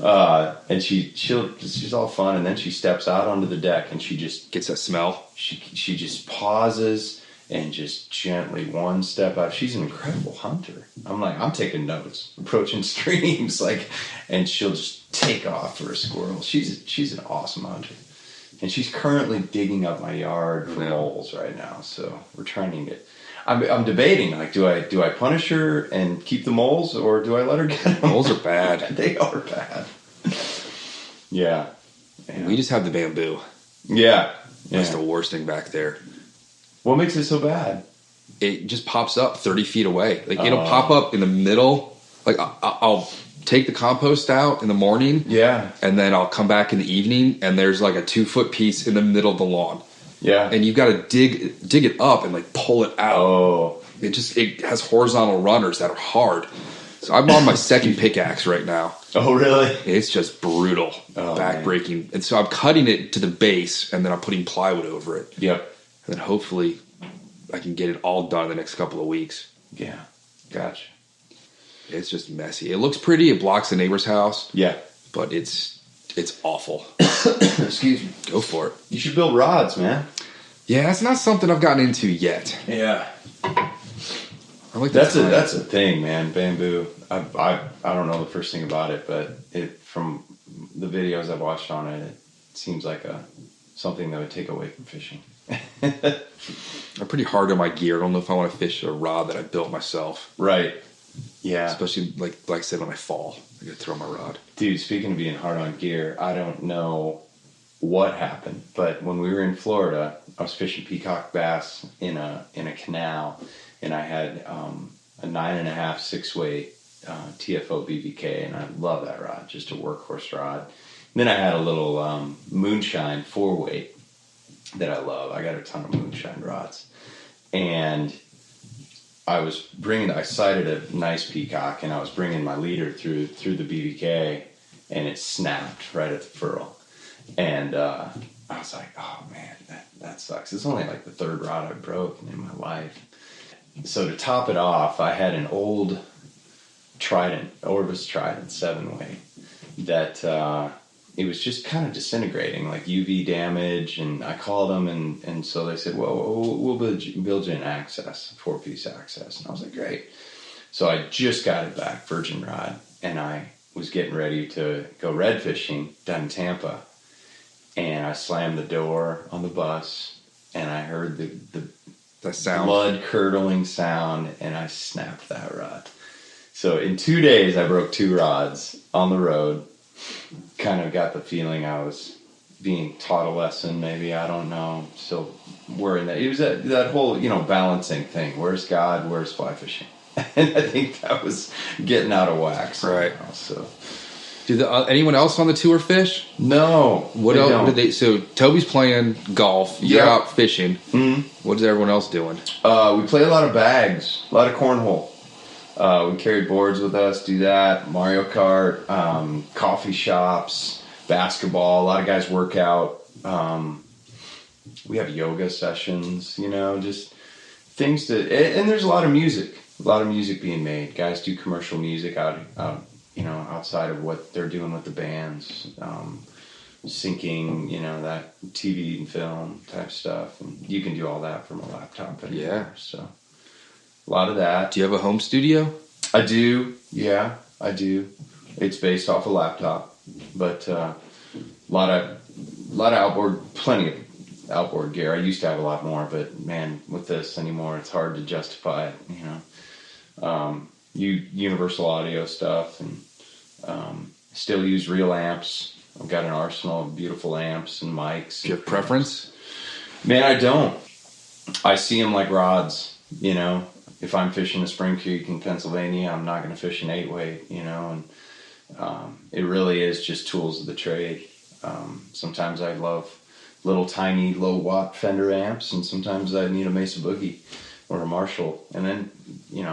right. And she's all fun. And then she steps out onto the deck, and she just Gets that smell. She just pauses and just gently one step out. She's an incredible hunter. I'm taking notes, approaching streams, and she'll just take off for a squirrel. She's an awesome hunter. And she's currently digging up my yard for moles right now. So we're trying to get. I'm debating. Like, do I punish her and keep the moles, or do I let her get them? Moles are bad. They are bad. Yeah. We just have the bamboo. Yeah. That's the worst thing back there. What makes it so bad? It just pops up 30 feet away. Like it'll pop up in the middle. Like I'll take the compost out in the morning. Yeah. And then I'll come back in the evening, and there's like a 2-foot piece in the middle of the lawn. Yeah. And you've got to dig it up and like pull it out. Oh. It has horizontal runners that are hard. So I'm on my second pickaxe right now. Oh, really? It's just brutal, back-breaking. And so I'm cutting it to the base, and then I'm putting plywood over it. Yep. And then hopefully I can get it all done in the next couple of weeks. Yeah. Gotcha. It's just messy. It looks pretty. It blocks the neighbor's house. Yeah. But it's awful. Excuse me. Go for it. You should build rods, man. Yeah, it's not something I've gotten into yet. Yeah. I like that's a thing, man. Bamboo. I don't know the first thing about it, but from the videos I've watched on it, it seems like something that would take away from fishing. I'm pretty hard on my gear. I don't know if I want to fish a rod that I built myself. Right. Yeah. Especially, like I said, when I fall. I gotta throw my rod. Dude, speaking of being hard on gear, I don't know what happened, but when we were in Florida, I was fishing peacock bass in a canal, and I had a 9.5 6-weight TFO BBK, and I love that rod, just a workhorse rod. And then I had a little moonshine 4-weight that I love. I got a ton of moonshine rods, and I sighted a nice peacock, and I was bringing my leader through the BBK, and it snapped right at the ferrule. And I was like, oh man, that sucks. It's only like the third rod I've broken in my life. So to top it off, I had an old Trident, Orvis Trident 7-weight that it was just kind of disintegrating, like UV damage. And I called them, and so they said, well, we'll build you an access, 4-piece access. And I was like, great. So I just got it back, virgin rod, and I was getting ready to go red fishing down in Tampa. And I slammed the door on the bus, and I heard the sound, blood-curdling sound, and I snapped that rod. So in 2 days, I broke 2 rods on the road. Kind of got the feeling I was being taught a lesson, maybe. I don't know. Still worrying that. It was that whole, balancing thing. Where's God? Where's fly fishing? And I think that was getting out of whack. Right. So... Do anyone else on the tour fish? No. What else did they? So Toby's playing golf. You're out fishing. Mm-hmm. What is everyone else doing? We play a lot of bags, a lot of cornhole. We carried boards with us, do that. Mario Kart, coffee shops, basketball. A lot of guys work out. We have yoga sessions. Just things and there's a lot of music. A lot of music being made. Guys do commercial music out outside of what they're doing with the bands, syncing, that TV and film type stuff. And you can do all that from a laptop anymore. Yeah. So a lot of that. Do you have a home studio? I do. Yeah, I do. It's based off a laptop, but a lot of plenty of outboard gear. I used to have a lot more, but man, with this anymore, it's hard to justify it, universal audio stuff, and still use real amps. I've got an arsenal of beautiful amps and mics. Do you have preference? Man, I don't. I see them like rods, If I'm fishing a Spring Creek in Pennsylvania, I'm not going to fish an 8-weight, and it really is just tools of the trade. Sometimes I love little tiny low-watt Fender amps, and sometimes I need a Mesa Boogie or a Marshall, and then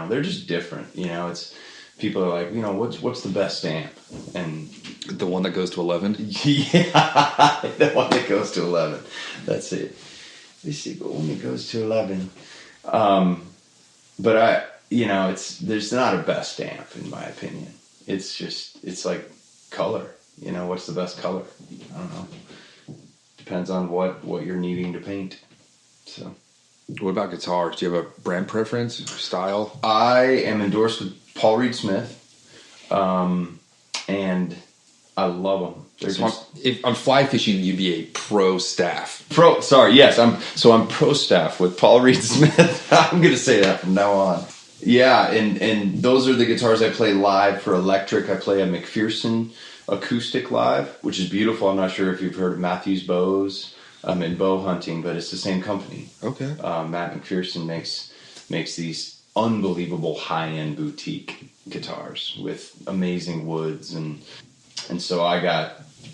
they're just different. It's people are like, what's the best amp? And the one that goes to 11. Yeah, the one that goes to 11. That's it. Let's see, but when it goes to 11, but there's not a best amp in my opinion. It's like color. What's the best color? I don't know. Depends on what you're needing to paint. So. What about guitars? Do you have a brand preference, style? I am endorsed with Paul Reed Smith, and I love them. If on fly fishing, you'd be a pro staff. I'm pro staff with Paul Reed Smith. I'm going to say that from now on. Yeah, and those are the guitars I play live for electric. I play a McPherson acoustic live, which is beautiful. I'm not sure if you've heard of Matthews Bows. I'm in bow hunting, but it's the same company. Okay. Matt McPherson makes these unbelievable high-end boutique guitars with amazing woods, and so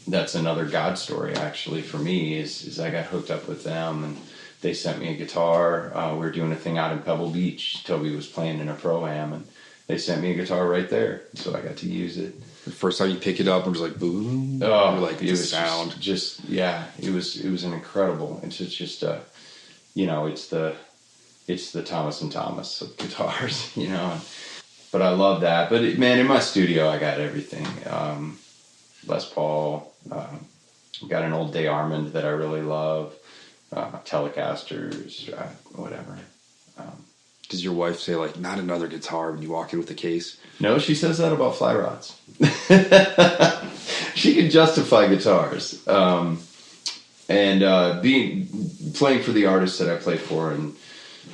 that's another God story actually for me is I got hooked up with them, and they sent me a guitar. We were doing a thing out in Pebble Beach. Toby was playing in a Pro-Am, and they sent me a guitar right there, so I got to use it. The first time you pick it up, it was like boom. Oh, like it was sound. It was an incredible. It's just it's the Thomas and Thomas of guitars, But I love that. But in my studio, I got everything. Les Paul. Got an old Day Armand that I really love. Telecasters, whatever. Does your wife say, like, not another guitar when you walk in with the case? No, she says that about fly rods. She can justify guitars. And being playing for the artists that I play for and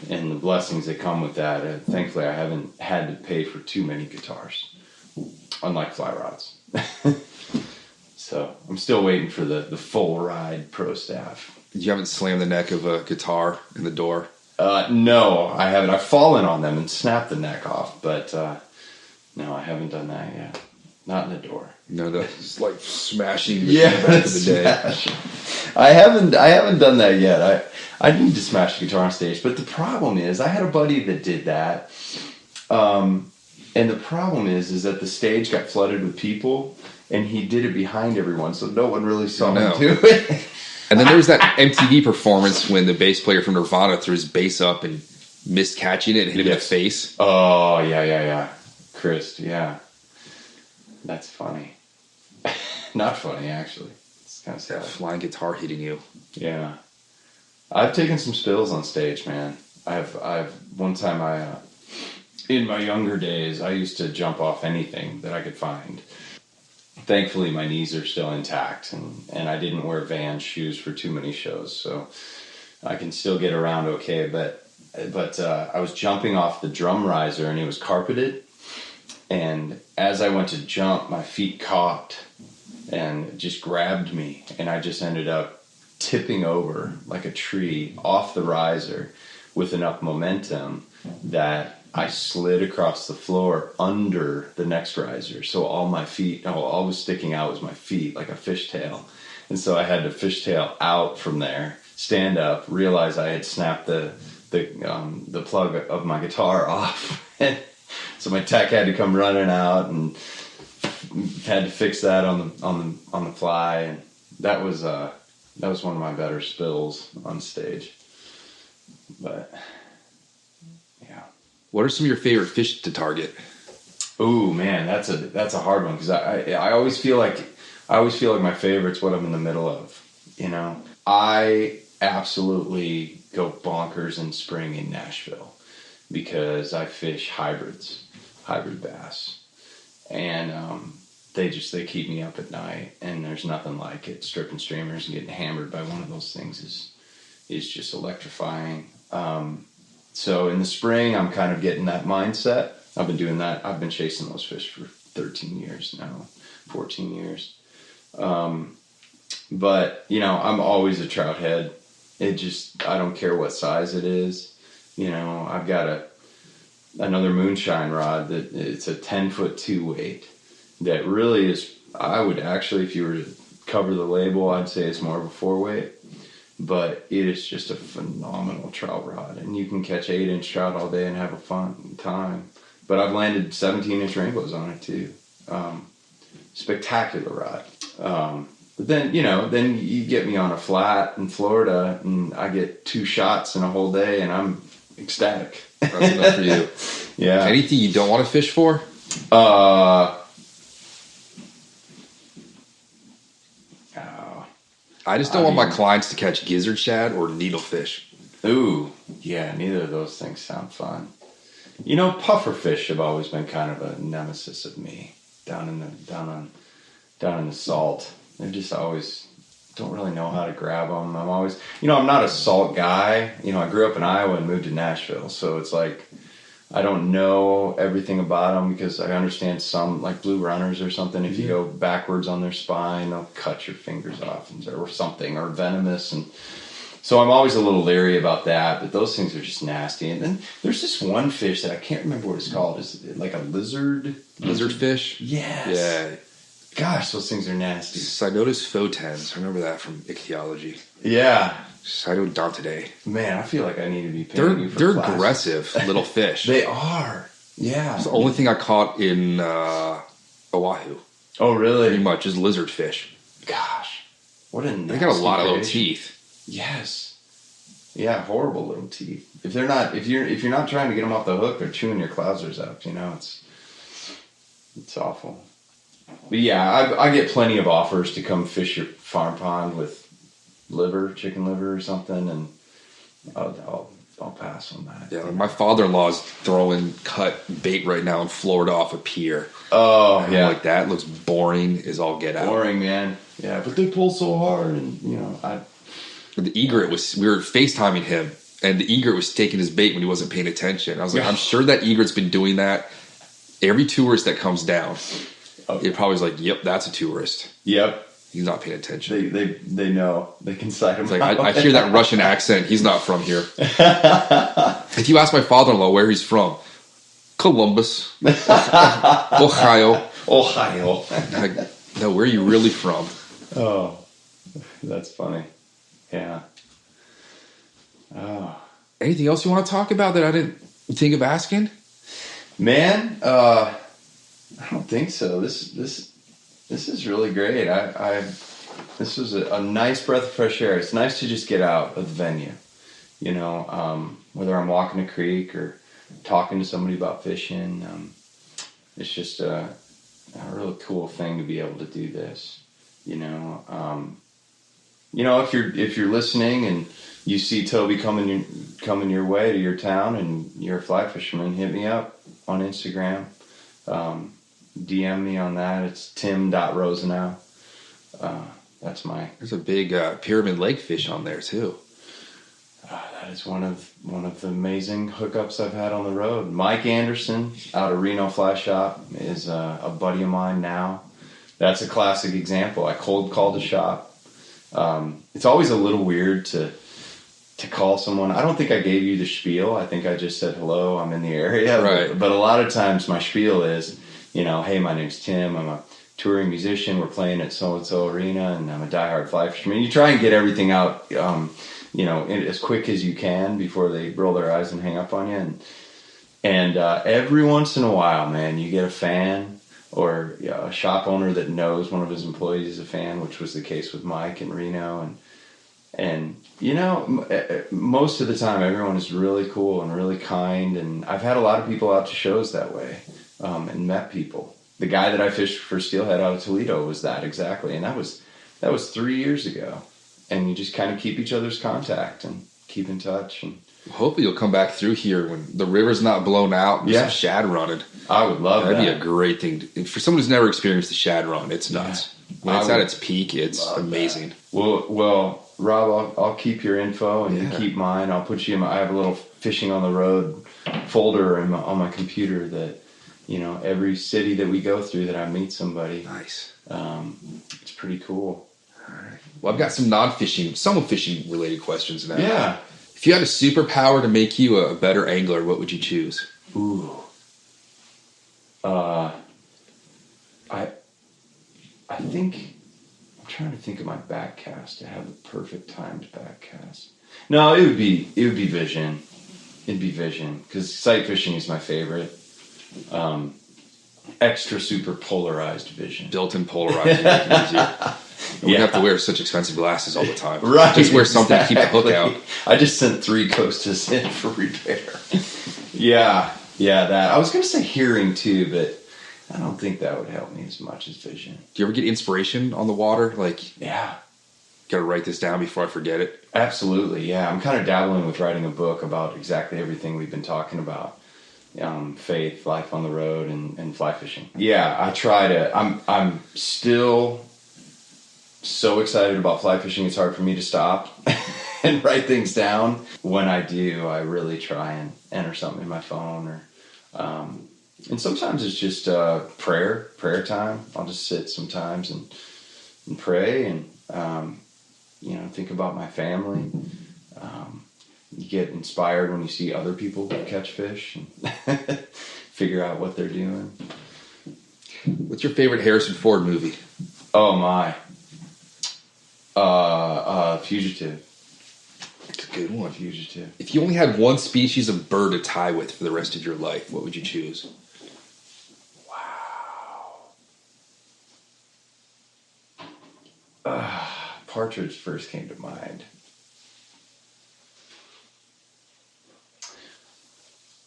the blessings that come with that. Thankfully, I haven't had to pay for too many guitars, unlike fly rods. So I'm still waiting for the full ride Pro Staff. You haven't slammed the neck of a guitar in the door? No, I haven't. I've fallen on them and snapped the neck off, but no, I haven't done that yet. Not in the door. No, that's like smashing the back of the day. I haven't done that yet. I need to smash the guitar on stage, but the problem is I had a buddy that did that, and the problem is that the stage got flooded with people, and he did it behind everyone, so no one really saw him do it. And then there was that MTV performance when the bass player from Nirvana threw his bass up and missed catching it and hit him in the face. Oh, yeah. Chris, yeah. That's funny. Not funny, actually. It's kind of sad. That flying guitar hitting you. Yeah. I've taken some spills on stage, man. I've one time in my younger days, I used to jump off anything that I could find. Thankfully, my knees are still intact, and I didn't wear Vans shoes for too many shows, so I can still get around okay. But I was jumping off the drum riser, and it was carpeted, and as I went to jump, my feet caught and just grabbed me, and I just ended up tipping over like a tree off the riser with enough momentum that I slid across the floor under the next riser. So all my feet, all was sticking out was my feet like a fishtail. And so I had to fishtail out from there, stand up, realize I had snapped the plug of my guitar off. So my tech had to come running out and had to fix that on the fly. And that was one of my better spills on stage. But yeah. What are some of your favorite fish to target? Ooh, man, that's a hard one because I always feel like my favorite's what I'm in the middle of. You know, I absolutely go bonkers in spring in Nashville because I fish hybrid bass, and they keep me up at night, and there's nothing like it. Stripping streamers and getting hammered by one of those things is just electrifying. So in the spring, I'm kind of getting that mindset. I've been doing that. I've been chasing those fish for 13 years now, 14 years. But, you know, I'm always a trout head. I don't care what size it is. You know, I've got another moonshine rod that it's a 10-foot 2-weight that really is, I would actually, if you were to cover the label, I'd say it's more of a 4-weight. But it is just a phenomenal trout rod, and you can catch 8-inch trout all day and have a fun time. But I've landed 17-inch rainbows on it too. Spectacular rod. But then you get me on a flat in Florida, and I get 2 shots in a whole day, and I'm ecstatic. That's enough for you. Yeah. Anything you don't want to fish for? I just don't want my clients to catch gizzard shad or needlefish. Ooh, yeah, neither of those things sound fun. You know, pufferfish have always been kind of a nemesis of me down in the salt. They just always don't really know how to grab them. I'm always, I'm not a salt guy. I grew up in Iowa and moved to Nashville, so it's like I don't know everything about them because I understand some, like blue runners or something. If you go backwards on their spine, they'll cut your fingers off or something, or venomous. And so I'm always a little leery about that, but those things are just nasty. And then there's this one fish that I can't remember what it's called. Is it like a lizard? Lizard fish? Yes. Yeah. Gosh, those things are nasty. Cynotus photens. I remember that from ichthyology. Yeah. Cynodontidae. Man, I feel like I need to be paying you for They're classes. aggressive little fish. They are. Yeah. It's the only thing I caught in Oahu. Oh, really? Pretty much is lizard fish. Gosh. What a nasty They got a lot of little fish. teeth. Yes. Yeah, horrible little teeth. If you're not trying to get them off the hook, they're chewing your clousers up, it's awful. But yeah, I get plenty of offers to come fish your farm pond with chicken liver or something, and I'll pass on that. Yeah, my father-in-law's throwing cut bait right now in Florida off a pier. Oh, yeah. Like that looks boring as all get out. Boring, man. Yeah, but they pull so hard, and The egret we were FaceTiming him, and the egret was taking his bait when he wasn't paying attention. I was like, I'm sure that egret's been doing that. Every tourist that comes down, it probably was like, yep, that's a tourist. Yep. He's not paying attention. They know. They can sight him It's like, out. I hear that Russian accent. He's not from here. If you ask my father-in-law where he's from, Columbus, Ohio. Like, no, where are you really from? Oh, that's funny. Yeah. Oh. Anything else you want to talk about that I didn't think of asking? Man, I don't think so. This is really great. This was a nice breath of fresh air. It's nice to just get out of the venue. You know, whether I'm walking a creek or talking to somebody about fishing, it's just a really cool thing to be able to do this. You know, if you're listening and you see Toby coming your way to your town and you're a fly fisherman, hit me up on Instagram. DM me on that. It's tim.rosenau. That's my. There's a big pyramid lake fish on there too. That is one of the amazing hookups I've had on the road. Mike Anderson out of Reno Fly Shop is a buddy of mine now. That's a classic example. I cold called a shop. It's always a little weird to call someone. I don't think I gave you the spiel. I think I just said, hello, I'm in the area. Right. But a lot of times my spiel is, hey, my name's Tim. I'm a touring musician. We're playing at so-and-so arena, and I'm a diehard fly fisherman. You try and get everything out, as quick as you can before they roll their eyes and hang up on you. And every once in a while, man, you get a fan or a shop owner that knows one of his employees is a fan, which was the case with Mike in Reno. And most of the time, everyone is really cool and really kind. And I've had a lot of people out to shows that way and met people. The guy that I fished for Steelhead out of Toledo was that exactly. And that was 3 years ago. And you just kind of keep each other's contact and keep in touch. And hopefully you'll come back through here when the river's not blown out and some shad running. I would love that. That'd be a great thing. For someone who's never experienced the shad run, it's nuts. Yeah. When it's at its peak, it's amazing. That. Well, Rob, I'll keep your info and you keep mine. I'll put you in I have a little fishing on the road folder on my computer that, every city that we go through that I meet somebody. Nice. It's pretty cool. All right. Well, I've got some non-fishing, somewhat fishing-related questions now. Yeah. If you had a superpower to make you a better angler, what would you choose? Ooh. I think I'm trying to think of my backcast to have the perfect timed backcast. No, it would be vision. It'd be vision because sight fishing is my favorite. Extra super polarized vision. Built-in polarized. Make it easier. We have to wear such expensive glasses all the time. Right. Just wear something to keep the hook out. I just sent 3 Costas in for repair. Yeah, that. I was going to say hearing too, but I don't think that would help me as much as vision. Do you ever get inspiration on the water? Yeah. Gotta write this down before I forget it. Absolutely, yeah. I'm kind of dabbling with writing a book about exactly everything we've been talking about. Faith, life on the road, and fly fishing. Yeah, I try to. I'm still so excited about fly fishing. It's hard for me to stop and write things down. When I do, I really try and enter something in my phone, and sometimes it's just prayer time. I'll just sit sometimes and pray and think about my family. You get inspired when you see other people catch fish and figure out what they're doing. What's your favorite Harrison Ford movie? Oh my. Fugitive. It's a good one. Fugitive. If you only had one species of bird to tie with for the rest of your life, what would you choose? Wow. Partridge first came to mind.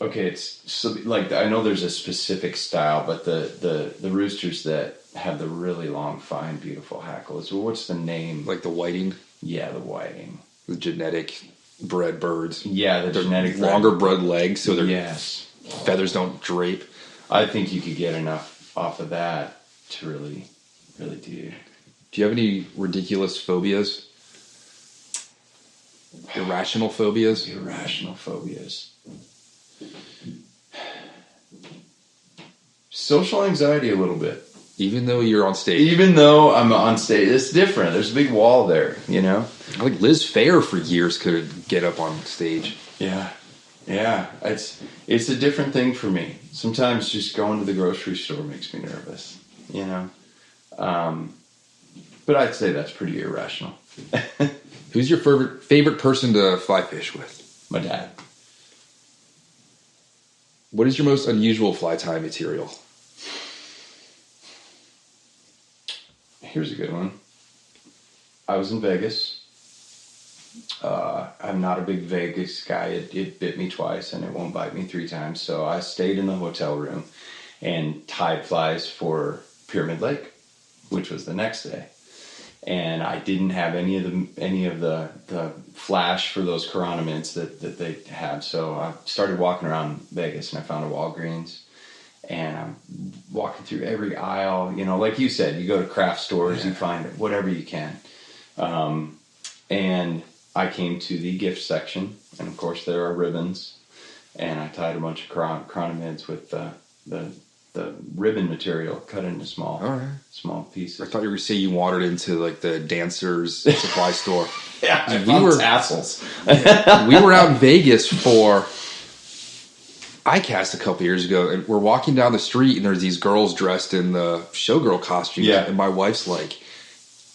Okay, it's so I know there's a specific style, but the roosters that have the really long, fine, beautiful hackles. Well, what's the name? Like the whiting? Yeah, the whiting. The genetic bred birds. Yeah, the genetic longer bred legs, so their feathers don't drape. I think you could get enough off of that to really, really do. Do you have any ridiculous phobias? Irrational phobias? Irrational phobias. Social anxiety a little bit. Even though you're on stage? Even though I'm on stage. It's different. There's a big wall there, you know? I think Liz Phair for years could get up on stage. Yeah. Yeah. It's a different thing for me. Sometimes just going to the grocery store makes me nervous, you know? But I'd say that's pretty irrational. Who's your favorite person to fly fish with? My dad. What is your most unusual fly tie material? Here's a good one. I was in Vegas. I'm not a big Vegas guy. It bit me twice and it won't bite me 3 times. So I stayed in the hotel room and tied flies for Pyramid Lake, which was the next day. And I didn't have any of the flash for those Corona mints that they have. So I started walking around Vegas and I found a Walgreens. And I'm walking through every aisle, you know, like you said, you go to craft stores, you find whatever you can. And I came to the gift section, and of course there are ribbons, and I tied a bunch of chronomids with the ribbon material cut into small pieces. I thought you were going to say you wandered into like the dancers supply store. Yeah, I found tassels. We were out in Vegas for ICAST a couple years ago, and we're walking down the street, and there's these girls dressed in the showgirl costumes. Yeah. And my wife's like,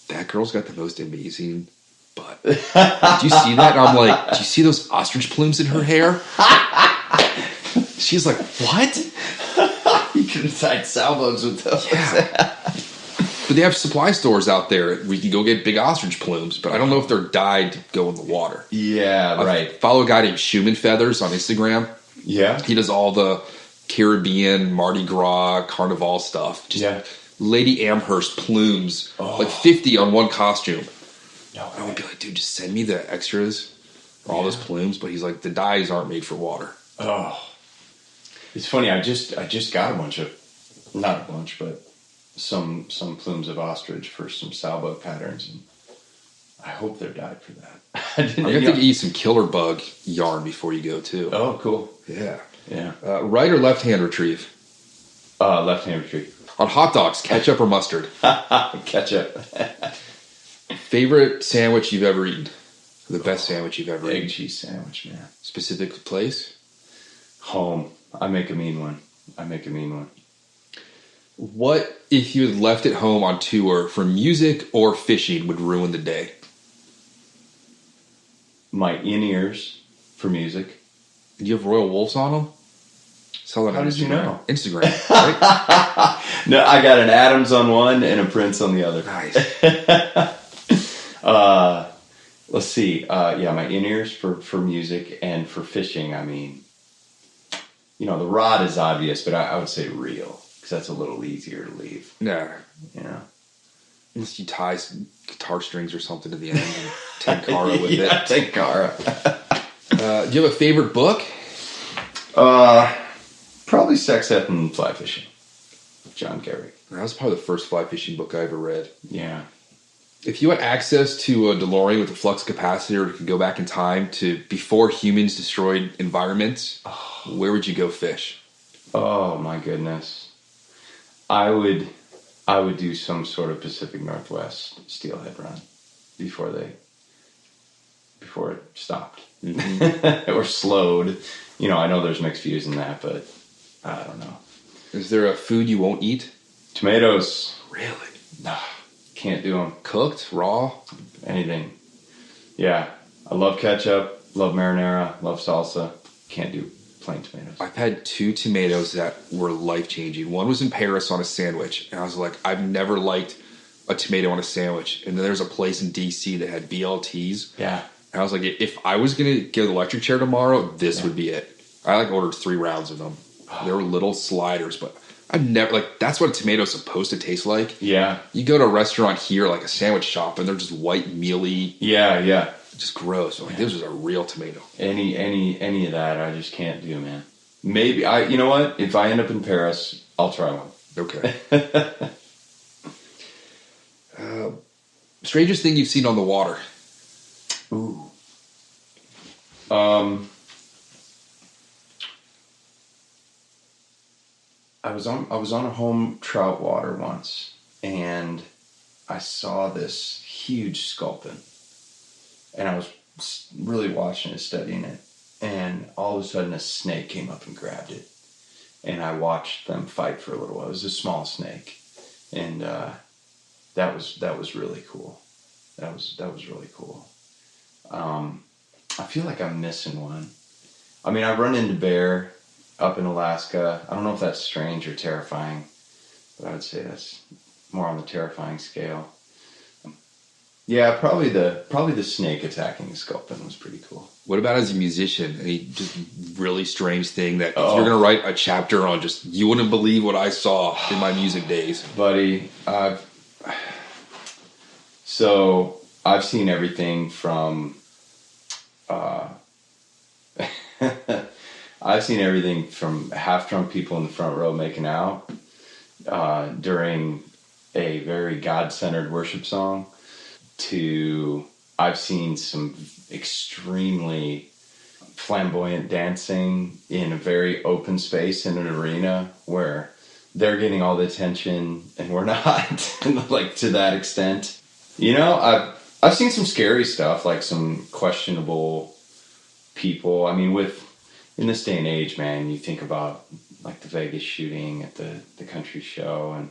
that girl's got the most amazing butt. Did you see that? And I'm like, do you see those ostrich plumes in her hair? She's like, what? You could have tied salvos with those. Yeah. But they have supply stores out there. We can go get big ostrich plumes, but I don't know if they're dyed to go in the water. Yeah, right. I follow a guy named Schumann Feathers on Instagram. Yeah. He does all the Caribbean, Mardi Gras, Carnival stuff. Just Lady Amherst plumes, like 50 on one costume. No, I would be like, dude, just send me the extras for all those plumes. But he's like, the dyes aren't made for water. Oh, it's funny. I just got not a bunch, but some plumes of ostrich for some salvo patterns, and I hope they're dyed for that. I'm gonna have to eat some killer bug yarn before you go too. Oh, cool. Yeah. Right or left hand retrieve? Left hand retrieve. On hot dogs, ketchup or mustard? Ketchup. Favorite sandwich you've ever eaten? The best sandwich you've ever eaten? Egg cheese sandwich, man. Specific place? Home. I make a mean one. What, if you had left it home on tour for music or fishing, would ruin the day? My in-ears for music. Do you have Royal Wolves on them? Saw that How on did you know? Instagram, right? No, I got an Adams on one and a Prince on the other. Nice. Let's see. My in-ears for music, and for fishing, I mean, you know, the rod is obvious, but I would say reel, because that's a little easier to leave. Yeah. You know? Unless you tie some guitar strings or something to the end and Tenkara with it. Yeah, Tenkara. Do you have a favorite book? Probably Sex, Eth, and Fly Fishing. John Kerry. That was probably the first fly fishing book I ever read. Yeah. If you had access to a DeLorean with a flux capacitor that could go back in time to before humans destroyed environments, where would you go fish? Oh my goodness. I would do some sort of Pacific Northwest steelhead run before it stopped. Mm-hmm. Or slowed. You know, I know there's mixed views in that, but I don't know. Is there a food you won't eat? Tomatoes. Really? No. Can't do them. Cooked? Raw? Anything. Yeah. I love ketchup, love marinara, love salsa. Can't do plain tomatoes. I've had 2 tomatoes that were life-changing. One was in Paris on a sandwich, and I was like, I've never liked a tomato on a sandwich. And then there's a place in D.C. that had BLTs. Yeah. And I was like, if I was going to get an electric chair tomorrow, this would be it. I ordered 3 rounds of them. They were little sliders, but I've never, that's what a tomato's supposed to taste like. Yeah. You go to a restaurant here, like a sandwich shop, and they're just white, mealy. Yeah. Just gross. This was a real tomato. Any of that, I just can't do, man. Maybe, you know what? If I end up in Paris, I'll try one. Okay. Strangest thing you've seen on the water? Ooh. I was on a home trout water once, and I saw this huge sculpin, and I was really watching it, studying it, and all of a sudden a snake came up and grabbed it, and I watched them fight for a little while. It was a small snake, and that was really cool. That was really cool. I feel like I'm missing one. I mean, I run into bear up in Alaska. I don't know if that's strange or terrifying, but I would say that's more on the terrifying scale. Yeah, probably the snake attacking the sculpin was pretty cool. What about as a musician? Any just really strange thing that if you're going to write a chapter on, just you wouldn't believe what I saw in my music days, buddy. So I've seen everything from. I've seen everything from half-drunk people in the front row making out during a very God-centered worship song, to I've seen some extremely flamboyant dancing in a very open space in an arena where they're getting all the attention and we're not, like, to that extent. You know, I've seen some scary stuff, like some questionable people. I mean, in this day and age, man, you think about like the Vegas shooting at the country show and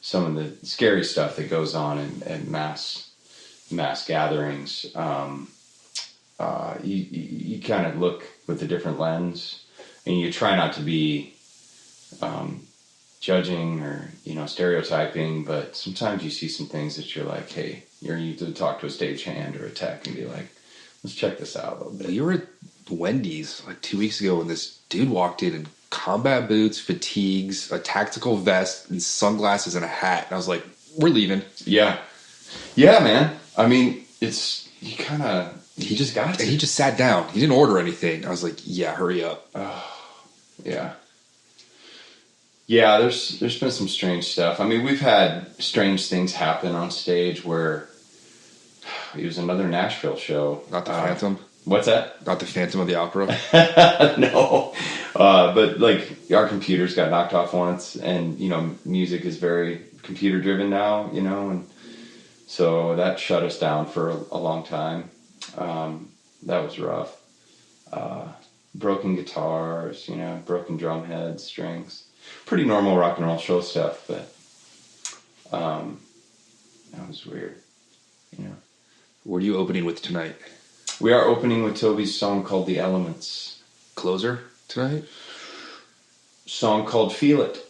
some of the scary stuff that goes on in mass gatherings. You kind of look with a different lens, and you try not to be judging or, stereotyping, but sometimes you see some things that you're like, hey, you need to talk to a stagehand or a tech and be like, let's check this out a little bit. You were at Wendy's like 2 weeks ago when this dude walked in combat boots, fatigues, a tactical vest, and sunglasses and a hat. And I was like, we're leaving. Yeah. Yeah, man. I mean, he just got to. He just sat down. He didn't order anything. I was like, yeah, hurry up. Yeah. Yeah, there's been some strange stuff. I mean, we've had strange things happen on stage where it was another Nashville show. Not the Phantom? What's that? Not the Phantom of the Opera? No. But, like, our computers got knocked off once, and, music is very computer-driven now, and so that shut us down for a long time. That was rough. Broken guitars, broken drum heads, strings. Pretty normal rock and roll show stuff, but that was weird. What are you opening with tonight? We are opening with Toby's song called The Elements. Closer tonight? Song called Feel It.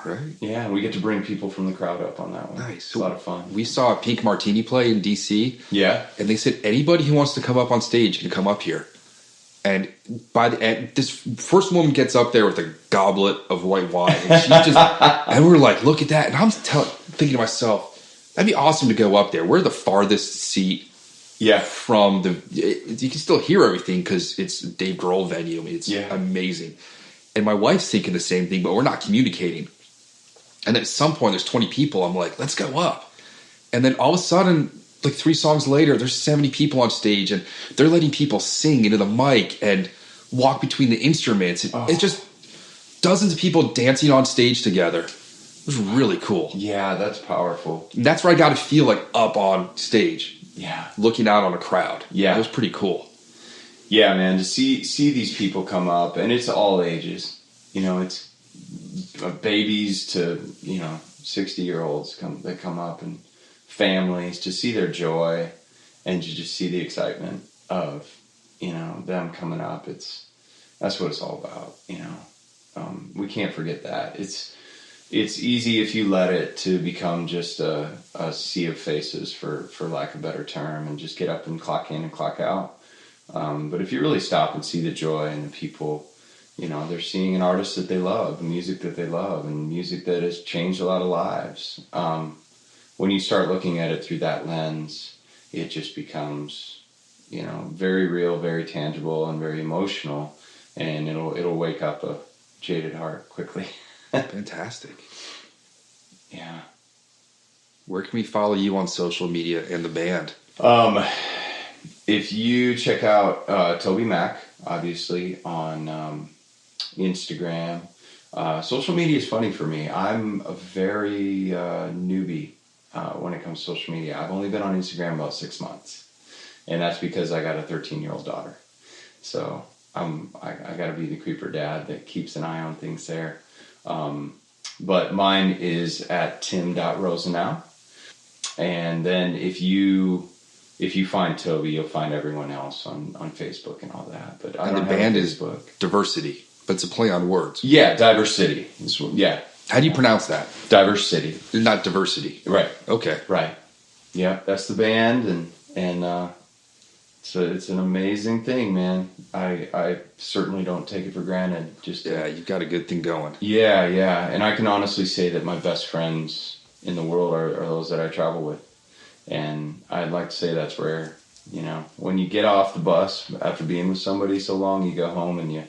Right. Yeah, and we get to bring people from the crowd up on that one. Nice. It's a lot of fun. We saw a Pink Martini play in D.C. Yeah. And they said anybody who wants to come up on stage can come up here. And by the end, this first woman gets up there with a goblet of white wine, and she just, and we were like, "Look at that!" And I'm thinking to myself, "That'd be awesome to go up there. We're the farthest seat, from the. You can still hear everything because it's a Dave Grohl venue. I mean, it's amazing." And my wife's thinking the same thing, but we're not communicating. And then at some point, there's 20 people. I'm like, "Let's go up," and then all of a sudden, like 3 songs later, there's 70 people on stage, and they're letting people sing into the mic and walk between the instruments. It's just dozens of people dancing on stage together. It was really cool. Yeah, that's powerful. And that's where I got to feel like up on stage. Yeah. Looking out on a crowd. Yeah. It was pretty cool. Yeah, man, to see these people come up, and it's all ages. It's babies to, 60-year-olds that come up, and families, to see their joy and to just see the excitement of them coming up. That's what it's all about. We can't forget that. It's easy if you let it to become just a sea of faces, for lack of a better term, and just get up and clock in and clock out. But if you really stop and see the joy and the people, they're seeing an artist that they love, music that they love, and music that has changed a lot of lives. When you start looking at it through that lens, it just becomes, very real, very tangible, and very emotional, and it'll wake up a jaded heart quickly. Fantastic. Yeah. Where can we follow you on social media and the band? if you check out Toby Mac, obviously, on Instagram, social media is funny for me. I'm a very newbie when it comes to social media. I've only been on Instagram about 6 months, and that's because I got a 13-year-old daughter. So I got to be the creeper dad that keeps an eye on things there. But mine is at tim.rosenau. And then if you find Toby, you'll find everyone else on Facebook and all that. But I and don't the have band a is Facebook. Diversity, but it's a play on words. Yeah, Diversity. Yeah. How do you pronounce that? Diversity. Not diversity. Right. Okay. Right. Yeah, that's the band, and it's an amazing thing, man. I certainly don't take it for granted. You've got a good thing going. Yeah, and I can honestly say that my best friends in the world are those that I travel with, and I'd like to say that's rare. When you get off the bus after being with somebody so long, you go home and you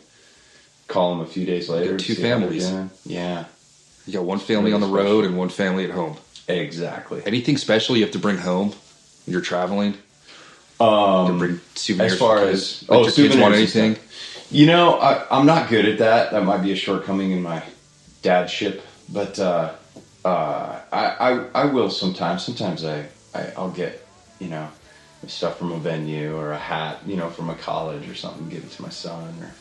call them a few days later. Two families. Yeah. You got one family on the road and one family at home. Exactly. Anything special you have to bring home when you're traveling? To bring souvenirs. As far as your kids want anything? I'm not good at that. That might be a shortcoming in my dadship, but I will sometimes. Sometimes I'll get stuff from a venue or a hat from a college or something, give it to my son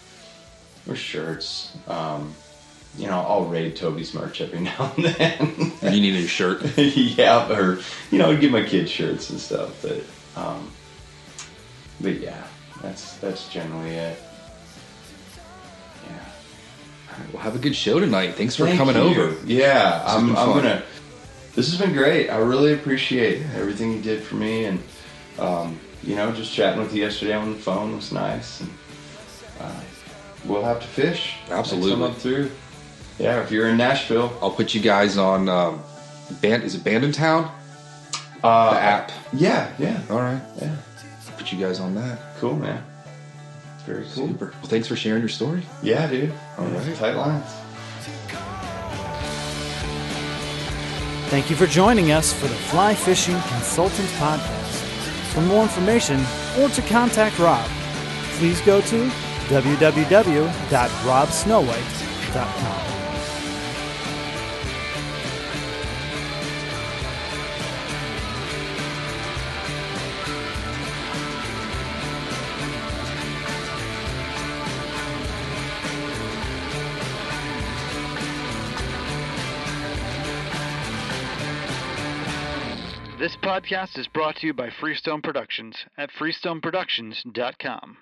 or shirts. I'll raid Toby's merch every now and then. And you need a shirt. Yeah, or give my kids shirts and stuff. But yeah, that's generally it. Yeah. All right, well, have a good show tonight. Thanks for Thank coming you. over. Yeah, I'm gonna. This has been great. I really appreciate everything you did for me, and just chatting with you yesterday on the phone was nice. And we'll have to fish. Absolutely. Next time I'm through. Yeah, if you're in Nashville, I'll put you guys on Band. Is it Band in Town? The app. Yeah. All right. Yeah. I'll put you guys on that. Cool, man. Very cool. Super. Well, thanks for sharing your story. Yeah, dude. All right. Tight lines. Thank you for joining us for the Fly Fishing Consultant Podcast. For more information or to contact Rob, please go to www.robsnowhite.com. This podcast is brought to you by Freestone Productions at freestoneproductions.com.